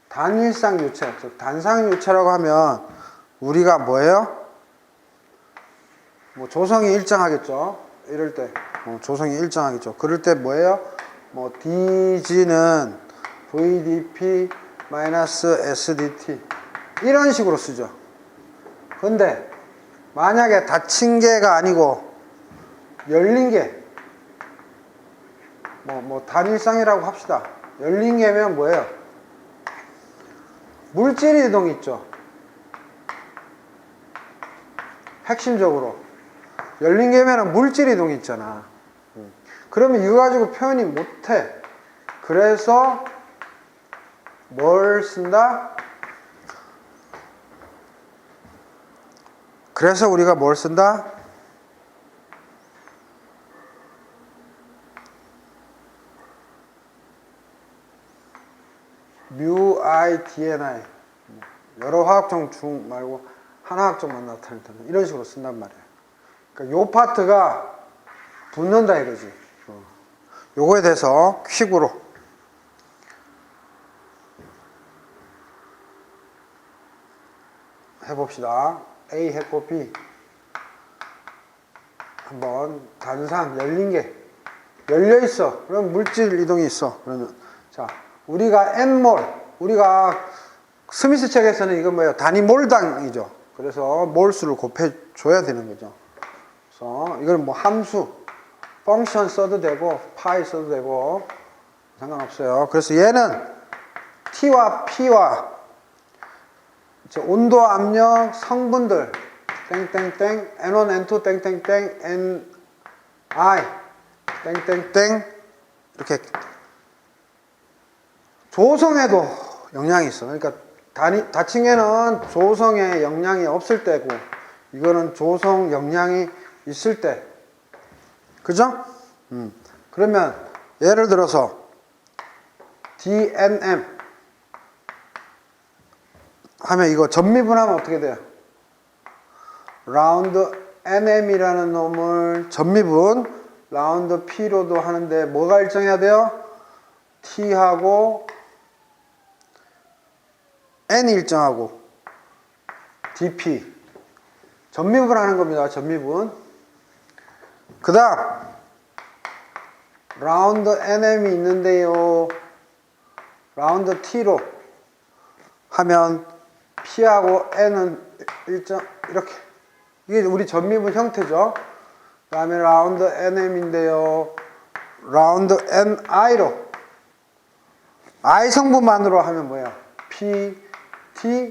단일상 유체, 즉 단상 유체라고 하면 우리가 뭐예요? 뭐 조성이 일정하겠죠. 이럴 때 조성이 일정하겠죠. 그럴 때 뭐예요? 뭐 DG는 VDP-SDT 이런 식으로 쓰죠. 근데 만약에 닫힌 게가 아니고 열린 게, 뭐 단일상이라고 합시다. 열린 게면 뭐예요? 물질 이동 있죠. 핵심적으로 열린 게면은 물질 이동이 있잖아. 그러면 이거 가지고 표현이 못해. 그래서 뭘 쓴다? 그래서 우리가 뭘 쓴다? μIDNI. 여러 화학적 중 말고 한 화학적만 나타낼 때는 이런 식으로 쓴단 말이에요. 그러니까 요 파트가 붙는다 이거지. 요거에 대해서 퀵으로 해봅시다. A 했고 B 한번 단상 열린 게 열려 있어. 그럼 물질 이동이 있어. 그러면 자, 우리가 N몰, 우리가 스미스 책에서는 이건 뭐예요? 단위 몰당이죠. 그래서 몰수를 곱해줘야 되는 거죠. 그래서 이걸 뭐 함수, 펑션 써도 되고 파이 써도 되고 상관없어요. 그래서 얘는 T와 P와 온도, 압력, 성분들 땡땡땡 N1, N2 땡땡땡 NI 땡땡땡 이렇게 조성에도 영향이 있어. 그러니까 닫힌 게는 조성에 영향이 없을 때고 이거는 조성 영향이 있을 때. 그죠? 그러면 예를 들어서 DNM 하면 이거 전미분하면 어떻게 돼요? 라운드 NM이라는 놈을 전미분 라운드 P로도 하는데 뭐가 일정해야 돼요? T하고 N이 일정하고 DP 전미분 하는 겁니다. 전미분. 그 다음 라운드 NM이 있는데요. 라운드 T로 하면 P하고 N은 일정 이렇게 이게 우리 전미분 형태죠. 그 다음에 라운드 NM인데요. 라운드 NI로 I 성분만으로 하면 뭐야? P, T,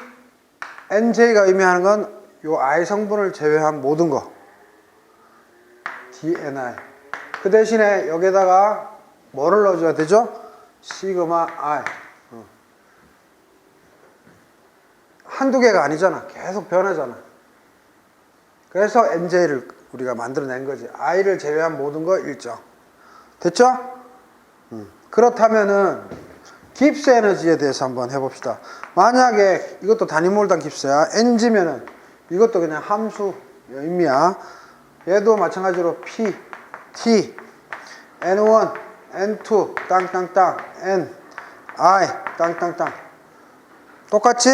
NJ가 의미하는 건 요 I 성분을 제외한 모든 거 DNI. 그 대신에 여기에다가 뭐를 넣어줘야 되죠? 시그마 I. 한두 개가 아니잖아. 계속 변하잖아. 그래서 NJ를 우리가 만들어낸 거지. I를 제외한 모든 거 일정. 됐죠? 그렇다면은 깁스 에너지에 대해서 한번 해봅시다. 만약에 이것도 단위몰단 깁스야. NG면은 이것도 그냥 함수 의미야. 얘도 마찬가지로 P, T, N1, N2, 땅땅땅, N, I, 땅땅땅. 똑같지?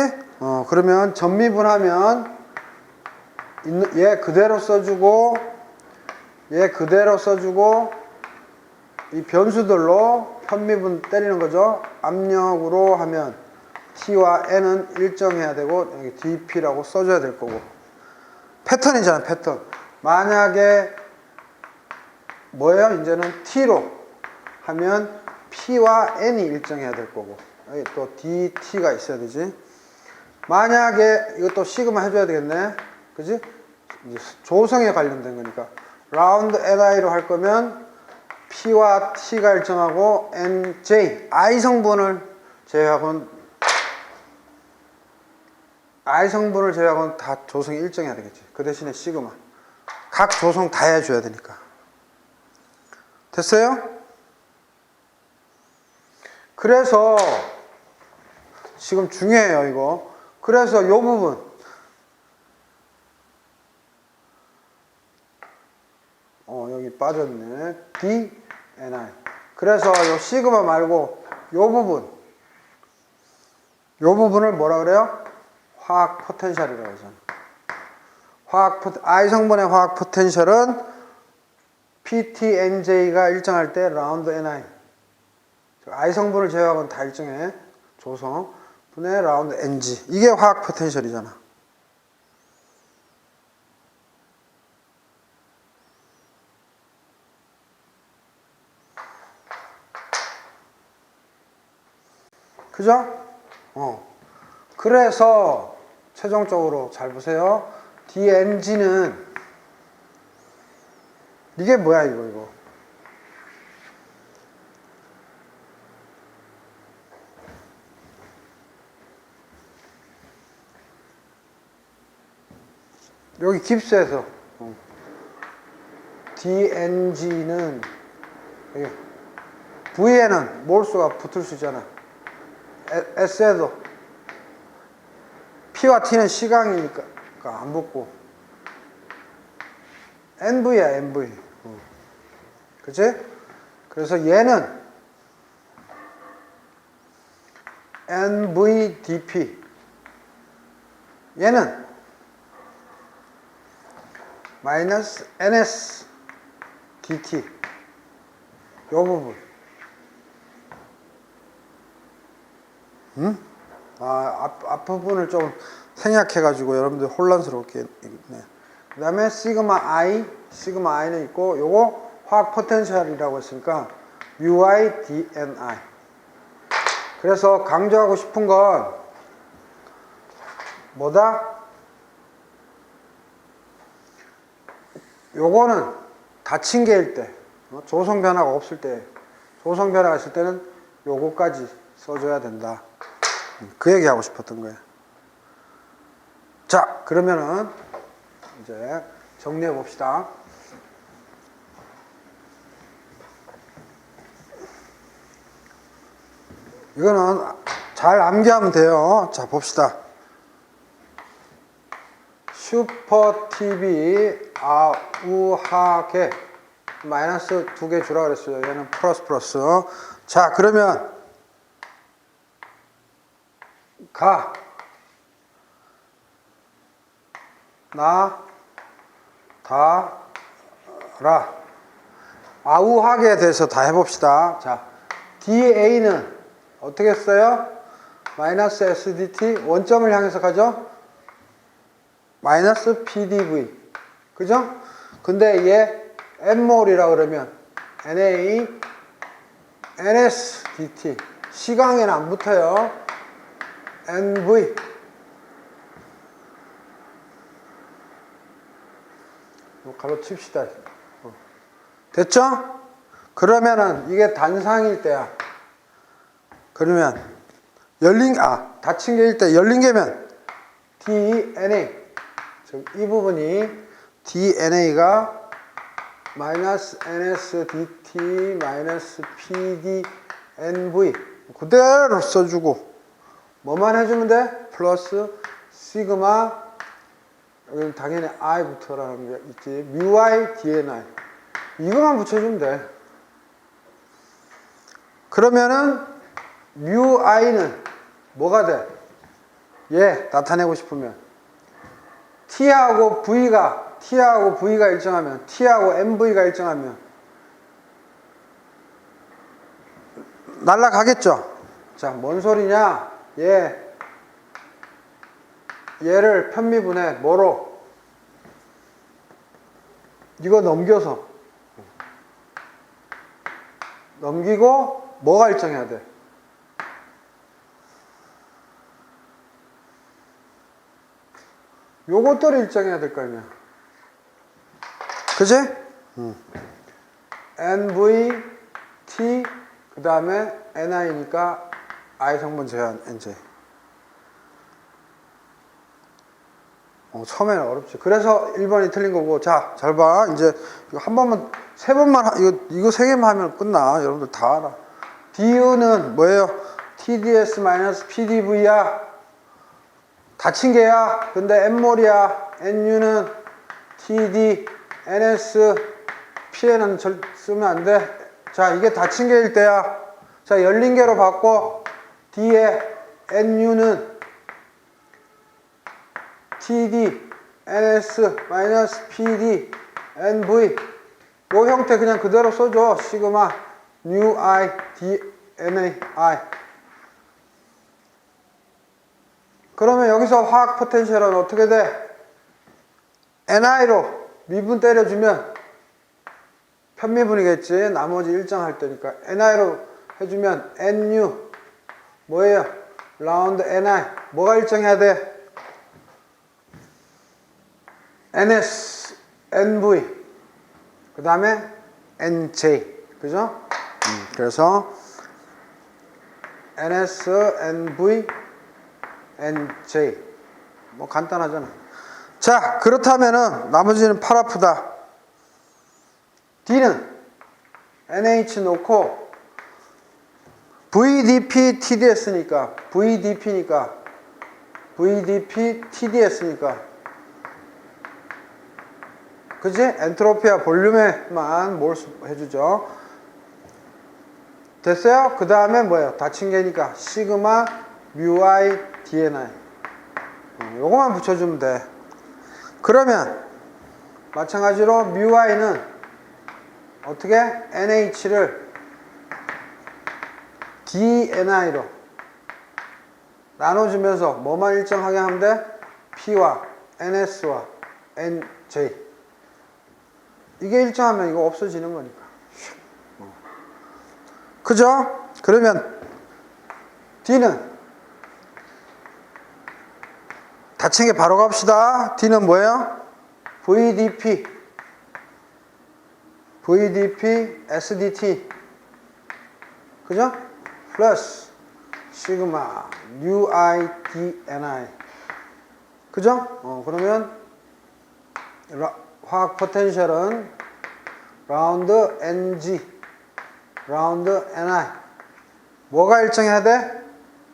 그러면 전미분하면 얘 그대로 써주고, 얘 그대로 써주고, 이 변수들로 편미분 때리는 거죠. 압력으로 하면 T와 N은 일정해야 되고, 여기 DP라고 써줘야 될 거고. 패턴이잖아, 패턴. 만약에 뭐예요? 이제는 T로 하면 P와 N이 일정해야 될 거고, 여기 또 DT가 있어야 되지. 만약에 이것도 시그마 해줘야 되겠네. 그지? 조성에 관련된 거니까. 라운드 NI로 할 거면 P와 T가 일정하고 NJ, I 성분을 제외하고는 다 조성이 일정해야 되겠지. 그 대신에 시그마. 각 조성 다 해줘야 되니까. 됐어요? 그래서 지금 중요해요, 이거. 그래서 요 부분. 여기 빠졌네. D, N, I. 그래서 요 시그마 말고 요 부분을 뭐라 그래요? 화학 포텐셜이라고 하잖아. I 성분의 화학 포텐셜은 PT, NJ가 일정할 때 라운드 NI. I 성분을 제외하고는 다 일정해. 조성 분의 라운드 NG. 이게 화학 포텐셜이잖아. 그죠? 그래서 최종적으로 잘 보세요. DNG는 이게 뭐야, 이거. 여기 깁스에서 DNG는 V에는 몰수가 붙을 수 있잖아. S에도 P와 T는 시강이니까 안 붙고 NV야, NV. 그치? 그래서 얘는 NVDP. 얘는 마이너스 NSDT. 요 부분. 앞부분을 좀 생략해가지고 여러분들 혼란스럽게 있네. 그 다음에 시그마 I는 있고, 요거 화학 포텐셜이라고 했으니까 UI, DNI. 그래서 강조하고 싶은 건 뭐다? 요거는 닫힌 개일 때, 조성 변화가 없을 때, 조성 변화가 있을 때는 요거까지 써줘야 된다. 그 얘기 하고 싶었던 거예요. 자, 그러면은 이제 정리해 봅시다. 이거는 잘 암기하면 돼요. 자, 봅시다. 슈퍼 TV 아우하게 마이너스 2개 주라 그랬어요. 얘는 플러스. 자, 그러면 아우하게에 대해서 다 해봅시다. 자, DA는 어떻게 했어요? 마이너스 SDT 원점을 향해서 가죠? 마이너스 PDV. 그죠? 근데 얘 N몰이라 그러면 NA NSDT. 시강에는 안 붙어요. NV. 가로 칩시다. 됐죠? 그러면은 이게 단상일 때야. 그러면 닫힌 개일 때 열린 개면 DNA. 즉, 이 부분이 DNA가 마이너스 NS DT 마이너스 PD NV 그대로 써주고 뭐만 해주면 돼? 플러스 시그마 여기는 당연히 I부터라는 게 있지. μI DNI 이거만 붙여주면 돼. 그러면은 μI는 뭐가 돼? 얘 나타내고 싶으면 T하고 V가 일정하면 T하고 MV가 일정하면 날라가겠죠. 자, 뭔 소리냐? 얘를 편미분해 뭐로? 이거 넘기고 뭐가 일정해야 돼? 요것들을 일정해야 될 거 아니야. 그지? NV, T, 그 다음에 NI니까 I 성분 제한 NJ. 처음에는 어렵지. 그래서 1번이 틀린 거고. 자, 잘 봐. 이제 이거 한 번만, 세 번만, 이거 세 개만 하면 끝나. 여러분들 다 알아. DU는 뭐예요? TDS-PDV야. 닫힌 개야. 근데 N몰이야. NU는 TD, NS, P에는 쓰면 안 돼. 자, 이게 닫힌 개일 때야. 자, 열린 개로 바꿔. D에 NU는 TD, NS, PD, NV 요 형태 그냥 그대로 써줘. 시그마, μI, DNAI. 그러면 여기서 화학 포텐셜은 어떻게 돼? NI로 미분 때려주면 편미분이겠지. 나머지 일정할 때니까. NI로 해주면 NU 뭐예요? 라운드 NI 뭐가 일정해야 돼? NS, NV 그 다음에 NJ 그죠? 그래서 NS, NV, NJ 뭐 간단하잖아. 자, 그렇다면은 나머지는 팔 아프다. D는 NH 놓고 VDP, TDS니까 VDP니까 VDP, TDS니까 그치? 엔트로피와 볼륨에만 몰수 해주죠. 됐어요? 그 다음에 뭐예요? 닫힌 개니까 시그마 μI DNI 요거만 붙여주면 돼. 그러면 마찬가지로 μI는 어떻게? NH를 DNI로 나눠주면서 뭐만 일정하게 하면 돼? P와 NS와 NJ 이게 일정하면 이거 없어지는 거니까. 그죠? 그러면 D는 닫힌 게 바로 갑시다. D는 뭐예요? VDP SDT 그죠? 플러스 시그마 μI DNI 그죠? 그러면 화학 포텐셜은 라운드 NG 라운드 NI 뭐가 일정해야 돼?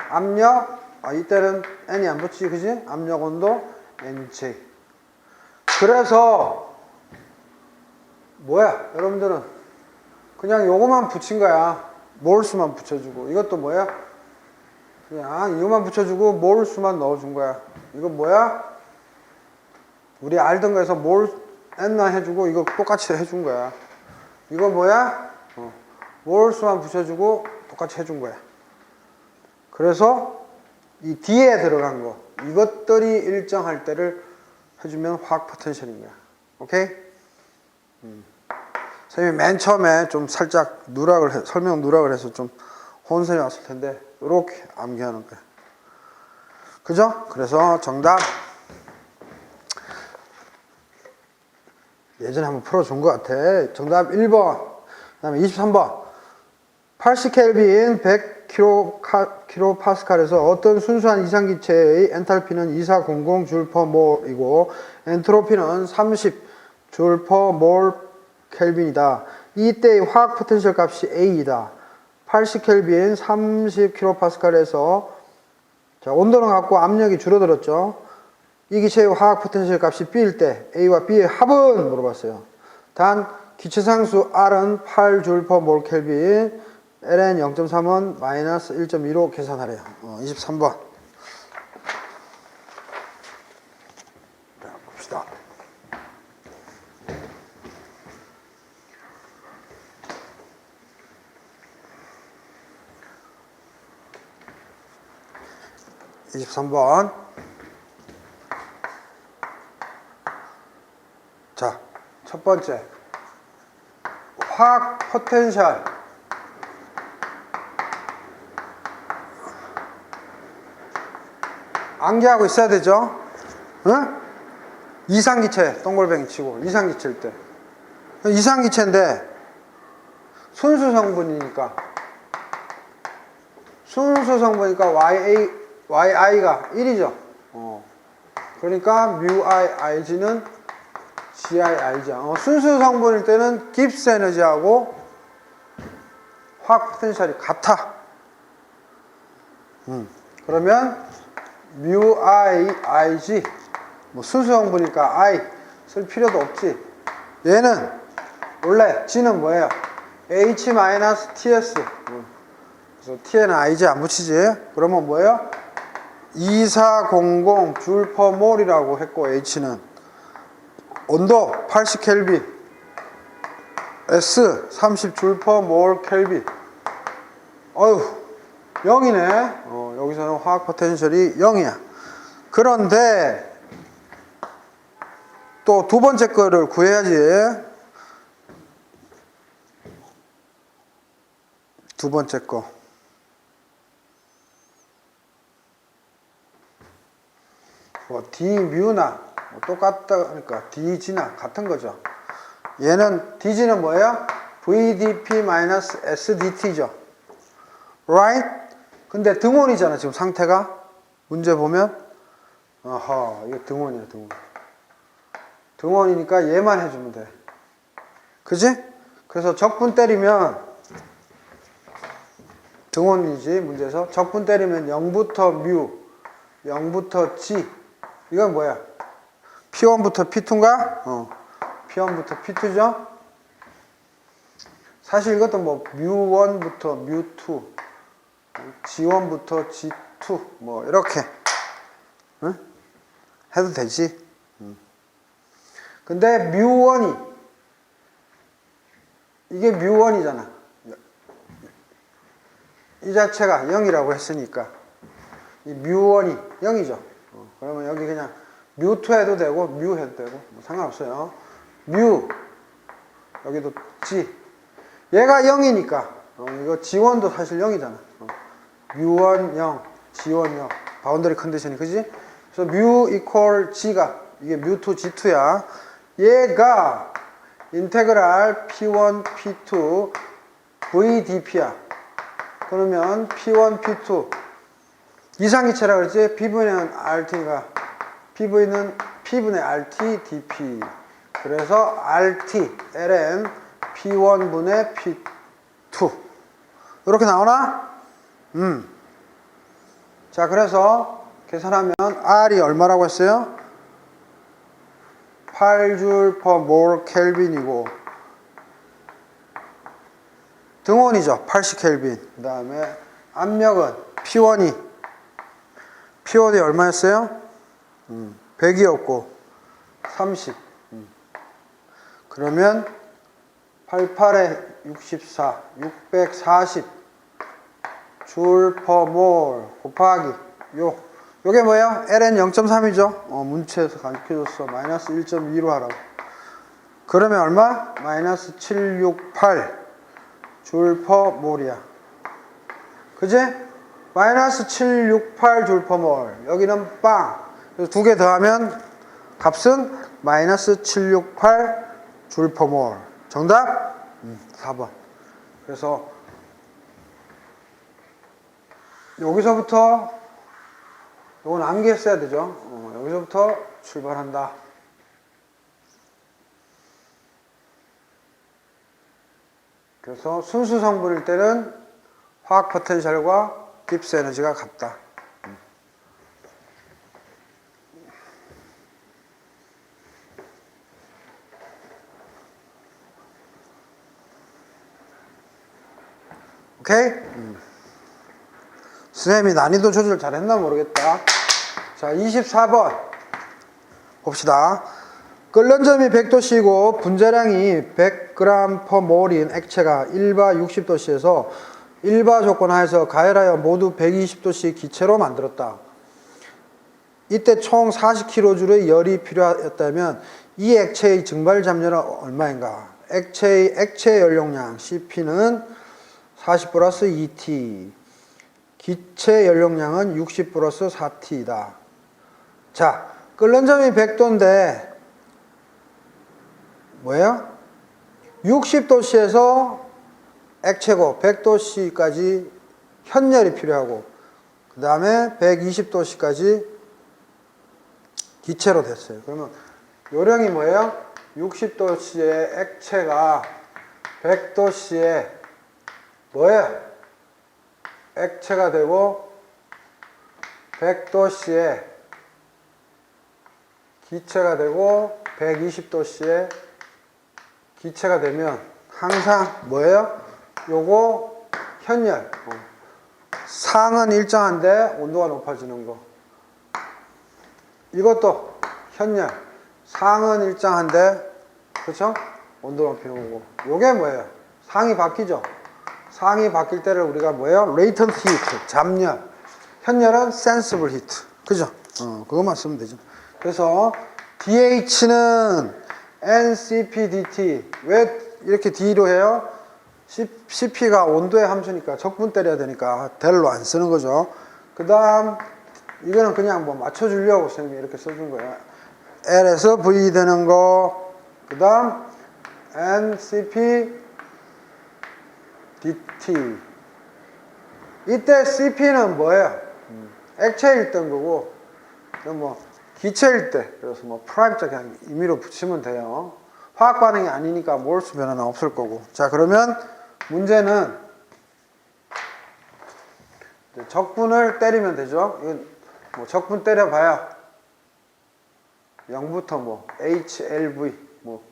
압력 이때는 N이 안 붙지 그지? 압력 온도 NJ 그래서 뭐야 여러분들은 그냥 요거만 붙인 거야. 몰수만 붙여주고 이것도 뭐야? 그냥 이거만 붙여주고 몰수만 넣어준 거야. 이거 뭐야? 우리 알던 거에서 몰 N만 해주고 이거 똑같이 해준 거야. 이거 뭐야? 몰수만 붙여주고 똑같이 해준 거야. 그래서 이 D에 들어간 거 이것들이 일정할 때를 해주면 화학 포텐셜인 거야. 오케이? 선생님이 맨 처음에 좀 살짝 설명 누락을 해서 좀 혼선이 왔을 텐데 이렇게 암기하는 거야. 그죠? 그래서 정답 예전에 한번 풀어준 것 같아. 정답 1번 그 다음에 23번 80켈빈 100 킬로파스칼에서 어떤 순수한 이상기체의 엔탈피는 2400 줄/몰이고 엔트로피는 30 줄/몰 켈빈이다. 이때의 화학 포텐셜 값이 A이다. 80 켈빈 30 킬로파스칼에서 자, 온도는 같고 압력이 줄어들었죠. 이 기체의 화학 포텐셜 값이 B일 때 A와 B의 합은 물어봤어요. 단 기체상수 R은 8줄/몰 켈빈, Ln 0.3은 마이너스 1.2로 계산하래요. 23번. 자, 봅시다. (23번) 자, 첫 번째 화학 포텐셜 암기하고 있어야 되죠? 응? 이상기체 동글뱅이 치고 이상기체일 때 이상기체인데 순수 성분이니까 yi가 1이죠. 그러니까 μiIg는 GII죠. 순수 성분일 때는 깁스 에너지하고 화학 포텐셜이 같아. 그러면 μiIg 순수 성분이니까 I 쓸 필요도 없지. 얘는 원래 G는 뭐예요? H-TS. 그래서 T에는 IG 안 붙이지. 그러면 뭐예요? 2400 줄/몰이라고 했고 H는 온도 80 켈빈, S 30 줄/몰 켈빈. 어휴, 0이네. 여기서는 화학 포텐셜이 0이야. 그런데 또 두 번째 거를 구해야지. 두 번째 거. 뭐 D뮤나 똑같다니까 DG나 같은 거죠. 얘는 DG는 뭐예요? VDP-SDT죠. right? 근데 등원이잖아 지금 상태가. 문제 보면 아하, 이거 등원이야 등원. 등원이니까 얘만 해주면 돼. 그지? 그래서 적분 때리면 등원이지 문제에서. 적분 때리면 0부터 뮤 0부터 G. 이건 뭐야? P1부터 P2인가? P1부터 P2죠? 사실 이것도 뭐 뮤1부터 뮤2 G1부터 G2 뭐 이렇게 응? 해도 되지. 근데 뮤1이 이게 뮤1이잖아. 이 자체가 0이라고 했으니까 이 뮤1이 0이죠. 그러면 여기 그냥 뮤2 해도 되고 뮤 해도 되고 뭐 상관없어요. 뮤 여기도 G 얘가 0이니까 이거 G1도 사실 0이잖아. 뮤1 0 G1 0 바운더리 컨디션이 그지? 그래서 뮤 이퀄 G가 이게 뮤2 G2야. 얘가 인테그랄 P1 P2 VDP야. 그러면 P1 P2 이상기체라 그랬지? P분의 RT가 PV는 P분의 RT DP. 그래서 RT ln P1분의 P2 이렇게 나오나? 자, 그래서 계산하면 R이 얼마라고 했어요? 8줄/몰 켈빈이고 등원이죠. 80 켈빈. 그 다음에 압력은 P1이 얼마였어요? 100이었고 30. 그러면 88에 64, 640 줄/몰 곱하기 요게 뭐예요? ln 0.3이죠. 문체에서 가르쳐줬어. 마이너스 1.2로 하라고. 그러면 얼마? 마이너스 768 줄/몰이야. 그지? 마이너스 768 줄/몰. 여기는 빵. 그래서 두 개 더하면 값은 마이너스 768 줄/몰. 정답? 4번. 그래서 여기서부터 요건 암기했어야 되죠. 여기서부터 출발한다. 그래서 순수 성분일 때는 화학 포텐셜과 깁스 에너지가 같다. 오케이? 선생님이 난이도 조절 잘했나 모르겠다. 자, 24번 봅시다. 끓는 점이 100도씨이고 분자량이 100g/몰인 액체가 1바 60도씨에서 1바 조건 하에서 가열하여 모두 120도씨 기체로 만들었다. 이때 총 40kJ의 열이 필요하였다면 이 액체의 증발 잠열은 얼마인가? 액체의 액체 연료량 CP는 40 플러스 2T, 기체 연료량은 60 플러스 4T이다. 자, 끓는 점이 100도인데 뭐예요? 60도씨에서 액체고 100도씨까지 현열이 필요하고 그 다음에 120도씨까지 기체로 됐어요. 그러면 요령이 뭐예요? 60도씨의 액체가 100도씨에 뭐예요? 액체가 되고 100도씨에 기체가 되고 120도씨에 기체가 되면 항상 뭐예요? 요거 현열. 상은 일정한데 온도가 높아지는 거. 이것도 현열. 상은 일정한데 그렇죠? 온도가 높이는 거고. 요게 뭐예요? 상이 바뀌죠? 상이 바뀔 때를 우리가 뭐예요? 레이턴트 히트, 잠열. 현열은 센서블 히트. 그죠? 그것만 쓰면 되죠. 그래서 DH는 NCPDT. 왜 이렇게 D로 해요? CP가 온도의 함수니까 적분 때려야 되니까 델로 안 쓰는 거죠. 그 다음 이거는 그냥 뭐 맞춰주려고 선생님이 이렇게 써준 거예요. L에서 V 되는 거. 그 다음 NCP DT. 이때 CP는 뭐예요? 액체일 땐 거고, 뭐 기체일 때, 그래서 뭐 프라임자 그냥 임의로 붙이면 돼요. 화학 반응이 아니니까 몰수 변화는 없을 거고. 자, 그러면 문제는 적분을 때리면 되죠. 이건 뭐 적분 때려봐야 0부터 뭐 HLV 뭐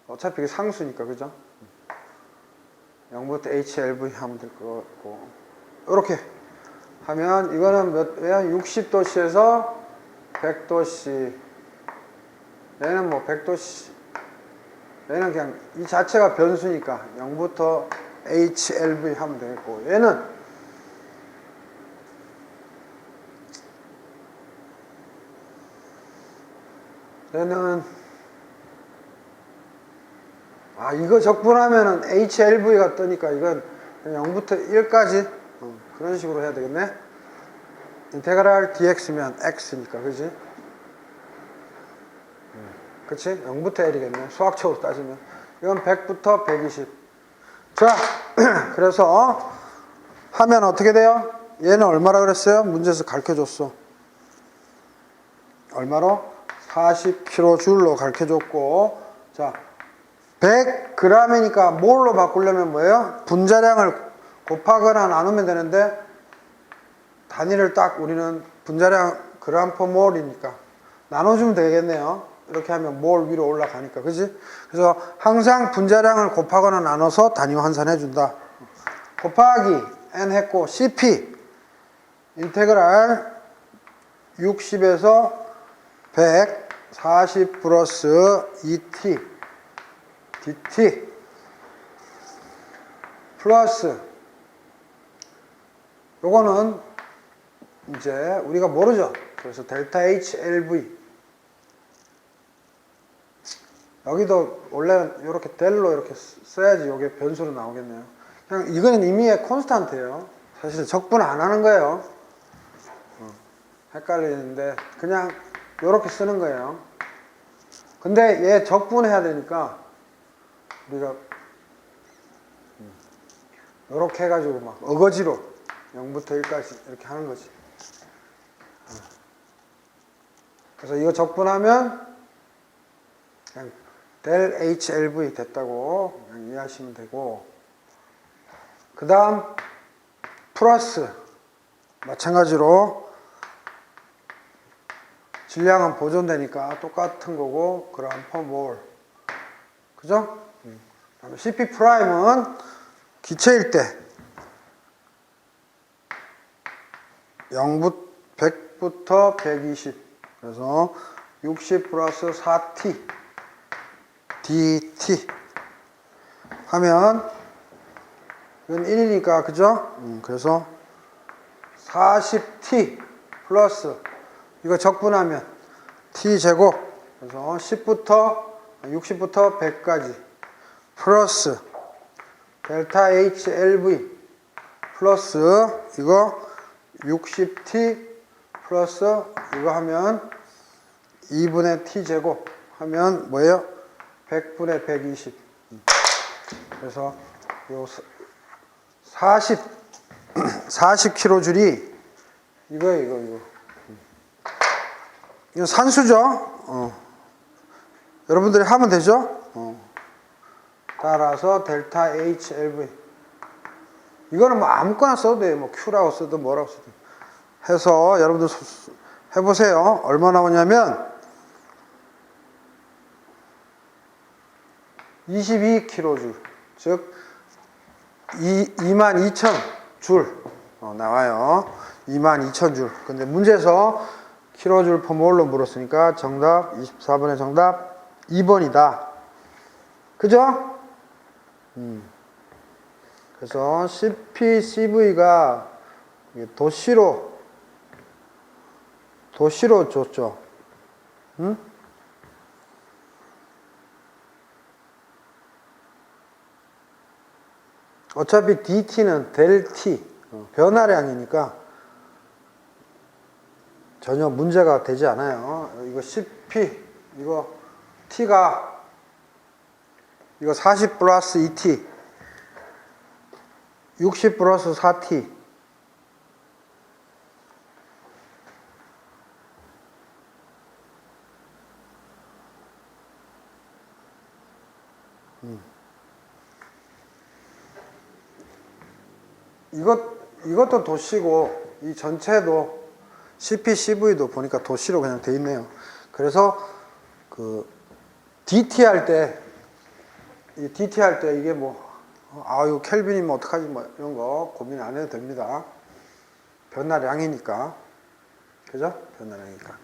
어차피 이게 상수니까 그죠? 0부터 HLV 하면 될 것 같고, 이렇게 하면 이거는 몇, 60도씨에서 100도씨, 얘는 뭐 100도씨, 얘는 그냥 이 자체가 변수니까 0부터 HLV 하면 되겠고, 얘는 이거 적분하면은 HLV가 뜨니까 이건 0부터 1까지 그런 식으로 해야 되겠네. 인테그랄 dx면 x니까 그지? 그치? 0부터 L이겠네. 수학적으로 따지면 이건 100부터 120. 자, 그래서 하면 어떻게 돼요? 얘는 얼마라 그랬어요? 문제에서 가르쳐줬어. 얼마로? 40kJ로 가르쳐줬고, 자 100g이니까 몰로 바꾸려면 뭐예요? 분자량을 곱하거나 나누면 되는데 단위를 딱 우리는 분자량 g/몰이니까 나눠주면 되겠네요. 이렇게 하면 몰 위로 올라가니까 그지? 그래서 항상 분자량을 곱하거나 나눠서 단위 환산해 준다. 곱하기 n 했고 CP 인테그랄 60에서 100 40 플러스 2t dt 플러스 요거는 이제 우리가 모르죠. 그래서 델타 HLV 여기도 원래 이렇게 델로 이렇게 써야지 이게 변수로 나오겠네요. 그냥 이거는 이미의 콘스탄트예요. 사실 적분 안 하는 거예요. 헷갈리는데 그냥 이렇게 쓰는 거예요. 근데 얘 적분해야 되니까 우리가 이렇게 해가지고 막 어거지로 0부터 1까지 이렇게 하는 거지. 그래서 이거 적분하면 그냥 del HLV 됐다고 그냥 이해하시면 되고, 그 다음 플러스 마찬가지로 질량은 보존되니까 똑같은 거고 그램 퍼 몰, 그죠? 그다음에 CP 프라임은 기체일 때 100부터 120, 그래서 60 플러스 4t dt 하면 이건 1이니까, 그죠? 그래서 40t 플러스 이거 적분하면 t 제곱, 그래서 60부터 100까지 플러스 델타 HLV 플러스 이거 60t 플러스 이거 하면 2분의 t 제곱 하면 뭐예요? 100분의 120. 그래서 요 40kJ이 이거예요, 이거. 이거 산수죠? 여러분들이 하면 되죠? 따라서 델타 HLV. 이거는 뭐 아무거나 써도 돼요. 뭐 Q라고 쓰든 뭐라고 쓰든. 해서 여러분들 해보세요. 얼마 나오냐면 22kJ. 즉 22,000줄 나와요. 22,000줄. 근데 문제에서 킬로줄 퍼 몰로 물었으니까 정답 24번의 정답 2번이다. 그죠? 그래서 CPCV가 도시로 줬죠. 응? 어차피 DT는 ΔT 변화량이니까 전혀 문제가 되지 않아요. 이거 CP, 이거 T가 이거 40 플러스 2T, 60 플러스 4T. 이것도 도시고, 이 전체도 CP, CV도 보니까 도시로 그냥 돼 있네요. 그래서 그 DT 할 때, 이 DT 할 때 이게 뭐, 이거 켈빈이면 어떡하지, 뭐 이런 거 고민 안 해도 됩니다. 변화량이니까. 그죠? 변화량이니까.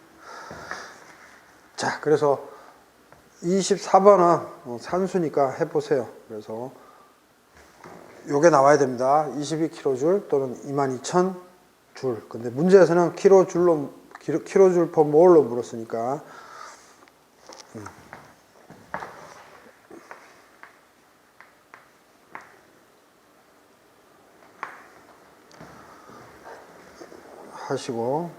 자, 그래서 24번은 산수니까 해보세요. 그래서 요게 나와야 됩니다. 22kJ 또는 22,000줄. 근데 문제에서는 킬로줄 퍼 몰로 물었으니까. 하시고.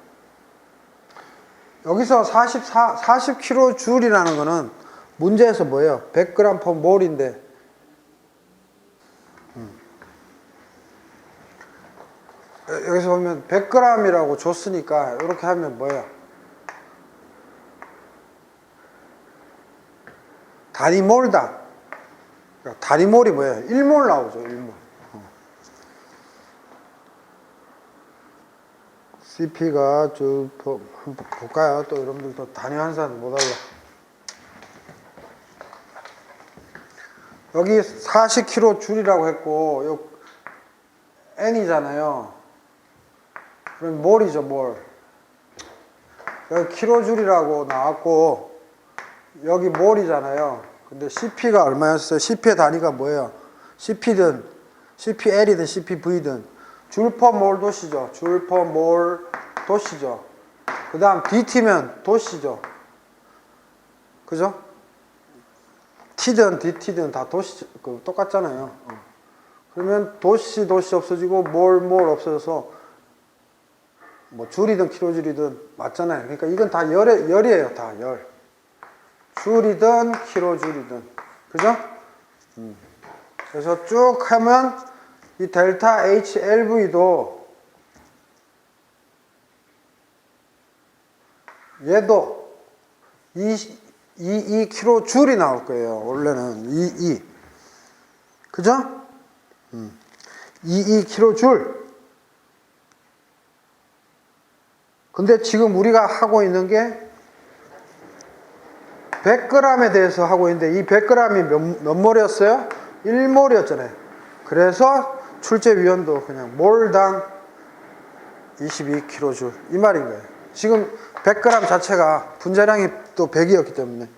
여기서 40kJ이라는 거는 문제에서 뭐예요? 100g 퍼 몰인데, 여기서 보면 100g이라고 줬으니까 이렇게 하면 뭐예요? 단위몰당. 그러니까 단위몰이 뭐예요? 1몰 나오죠, 1몰. CP가 한번 볼까요? 또 여러분들 또 단위 환산 못 알라. 여기 40kJ이라고 했고, 요 N이잖아요. 그럼 몰이죠, 몰. 여기 킬로줄이라고 나왔고, 여기 몰이잖아요. 근데 CP가 얼마였어요? CP의 단위가 뭐예요? CP든, CPL이든 CPV든, 줄 퍼 몰 도시죠. 줄 퍼 몰 도시죠. 그 다음 DT면 도시죠. 그죠? T든 DT든 다 도시, 똑같잖아요. 그러면 도시 없어지고 몰 없어져서 뭐 줄이든 킬로줄이든 맞잖아요. 그러니까 이건 다 열이에요. 다 열. 줄이든 킬로줄이든. 그죠? 그래서 쭉 하면 이 델타 HLV도 얘도 22kJ이 나올 거예요. 원래는 22. 그죠? 22kJ. 근데 지금 우리가 하고 있는 게 100g에 대해서 하고 있는데 이 100g이 몇 몰이었어요? 1몰이었잖아요. 그래서 출제 위원도 그냥 몰당 22kJ 이 말인 거예요. 지금 100g 자체가 분자량이 또 100이었기 때문에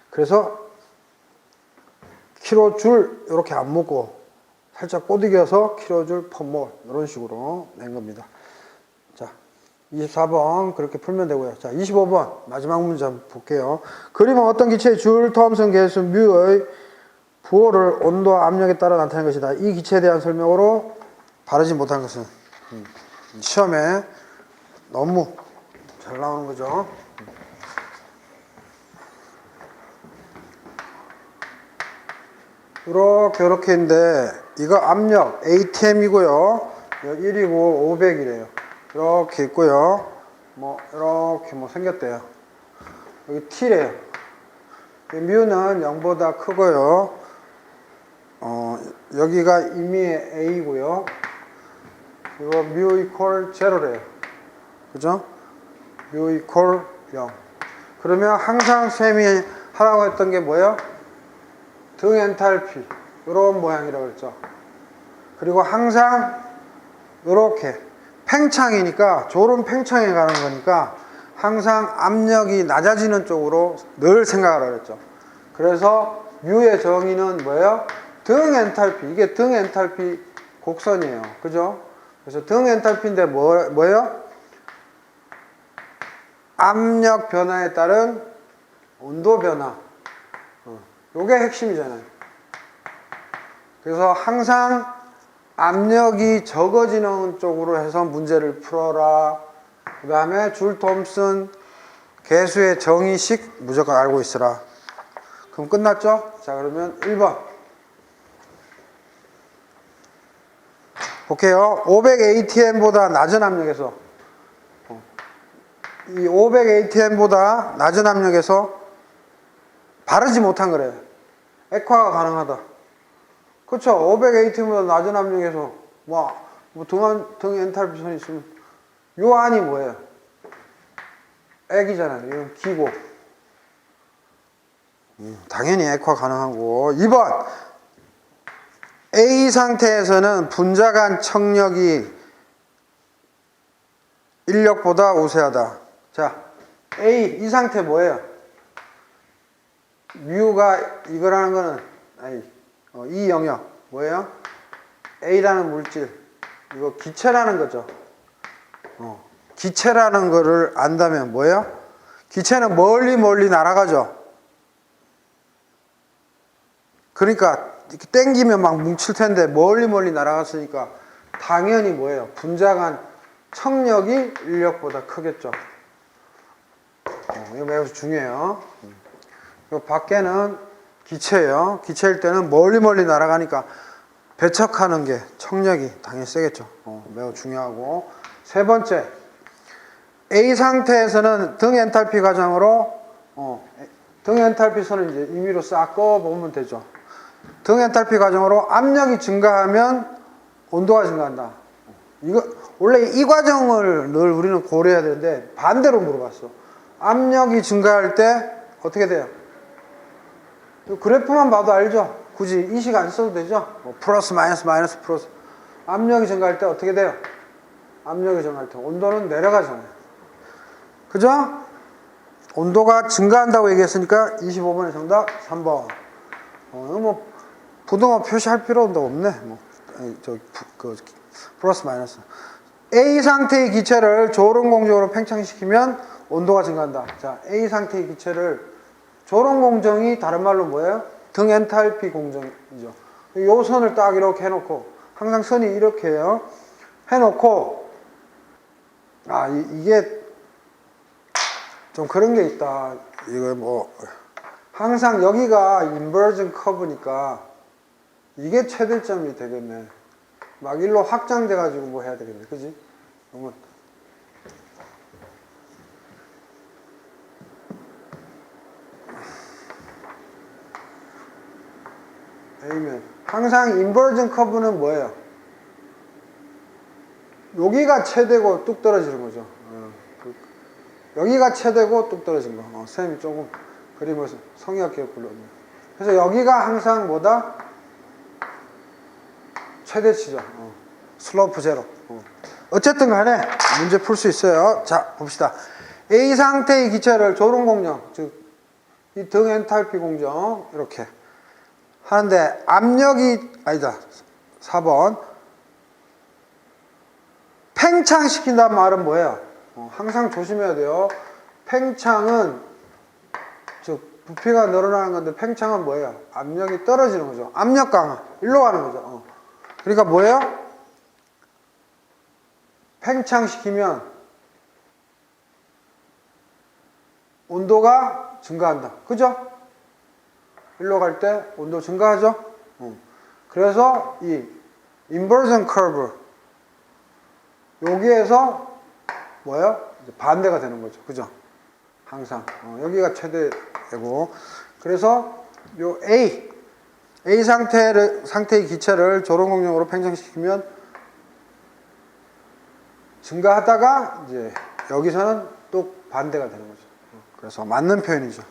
그래서 kJ 이렇게 안 묶고 살짝 꼬드겨서 kJ per mol 이런 식으로 낸 겁니다. 자, 24번 그렇게 풀면 되고요. 자, 25번 마지막 문제 한번 볼게요. 그림은 어떤 기체의 줄 톰슨 계수 뮤의 부호를 온도와 압력에 따라 나타낸 것이다. 이 기체에 대한 설명으로 바르지 못한 것은 시험에 너무 잘 나오는 거죠. 이렇게 있는데 이거 압력 ATM이고요. 1이고 500이래요. 이렇게 있고요. 이렇게 생겼대요. 여기 T래요. 뮤는 0보다 크고요. 여기가 임의의 A고요. 이거 뮤 이퀄 제로래요. 그죠? 뮤 이퀄 0. 그러면 항상 쌤이 하라고 했던 게 뭐예요? 등 엔탈피. 이런 모양이라고 그랬죠. 그리고 항상 이렇게 팽창이니까 졸음 팽창에 가는 거니까 항상 압력이 낮아지는 쪽으로 늘 생각하라고 그랬죠. 그래서 뮤의 정의는 뭐예요? 등 엔탈피. 이게 등 엔탈피 곡선이에요. 그죠? 그래서 등 엔탈피인데 뭐예요? 압력 변화에 따른 온도 변화. 요게 핵심이잖아요. 그래서 항상 압력이 적어지는 쪽으로 해서 문제를 풀어라. 그 다음에 줄 톰슨 계수의 정의식 무조건 알고 있으라. 그럼 끝났죠? 자, 그러면 1번 볼게요. 500atm보다 낮은 압력에서 이 500atm보다 낮은 압력에서 바르지 못한 거래요. 액화가 가능하다. 그렇죠? 500atm보다 낮은 압력에서 등 엔탈피 선이 있으면 요 안이 뭐예요? 액이잖아요. 이건 기고. 당연히 액화 가능하고. 2번 A 상태에서는 분자 간 청력이 인력보다 우세하다. 자, A 이 상태 뭐예요? 뮤가 이거라는 거는 이 영역 뭐예요? A라는 물질 이거 기체라는 거죠. 기체라는 거를 안다면 뭐예요? 기체는 멀리 날아가죠. 그러니까 이렇게 땡기면 막 뭉칠 텐데 멀리 날아갔으니까 당연히 뭐예요? 분자 간 청력이 인력보다 크겠죠. 이거 매우 중요해요. 이 밖에는 기체예요. 기체일 때는 멀리 날아가니까 배척하는 게 청력이 당연히 세겠죠. 매우 중요하고. 세 번째, A 상태에서는 등 엔탈피 과정으로 등 엔탈피 선을 이제 임의로 싹 꺼보면 되죠. 등 엔탈피 과정으로 압력이 증가하면 온도가 증가한다. 이거 원래 이 과정을 늘 우리는 고려해야 되는데 반대로 물어봤어. 압력이 증가할 때 어떻게 돼요? 그래프만 봐도 알죠? 굳이 인식 안 써도 되죠? 플러스 마이너스 플러스. 압력이 증가할 때 어떻게 돼요? 압력이 증가할 때 온도는 내려가잖아요. 그죠? 온도가 증가한다고 얘기했으니까 25번의 정답 3번. 부등호 표시할 필요도 없네. 플러스 마이너스. A 상태의 기체를 졸음 공정으로 팽창시키면 온도가 증가한다. 자, A 상태의 기체를 졸음 공정이 다른 말로 뭐예요? 등 엔탈피 공정이죠. 요 선을 딱 이렇게 해놓고 항상 선이 이렇게 해요. 해놓고 이게 좀 그런 게 있다. 이거 항상 여기가 인버전 커브니까 이게 최대점이 되겠네. 막 일로 확장돼 가지고 해야 되겠네. 그지? 그러면 A면 항상 인버전 커브는 뭐예요? 여기가 최대고 뚝 떨어지는 거죠. 여기가 최대고 뚝 떨어진 거. 선생님이 조금 그림을 성의롭게 불렀네요. 그래서 여기가 항상 뭐다? 최대치죠. 슬로프 제로. 어쨌든 간에 문제 풀 수 있어요. 자, 봅시다. A 상태의 기체를 졸음 공정, 즉, 이 등 엔탈피 공정, 이렇게 하는데, 압력이, 아니다. 4번. 팽창시킨다는 말은 뭐예요? 항상 조심해야 돼요. 팽창은, 즉, 부피가 늘어나는 건데, 팽창은 뭐예요? 압력이 떨어지는 거죠. 압력 강화. 일로 가는 거죠. 그러니까 뭐예요? 팽창시키면 온도가 증가한다. 그죠? 일로 갈 때 온도 증가하죠? 그래서 이 인버전 커브 여기에서 뭐예요? 이제 반대가 되는 거죠. 그죠? 항상 여기가 최대되고 그래서 요 A 상태의 기체를 졸음 공정으로 팽창시키면 증가하다가 이제 여기서는 또 반대가 되는 거죠. 그래서 맞는 표현이죠.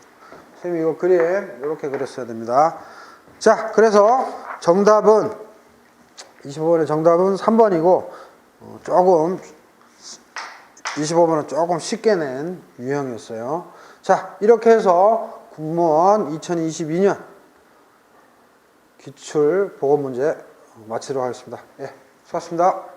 선생님이 이거 그림 이렇게 그렸어야 됩니다. 자, 그래서 정답은 25번의 정답은 3번이고 조금 25번은 조금 쉽게 낸 유형이었어요. 자, 이렇게 해서 군무원 2022년 기출 보고 문제 마치도록 하겠습니다. 예, 수고하셨습니다.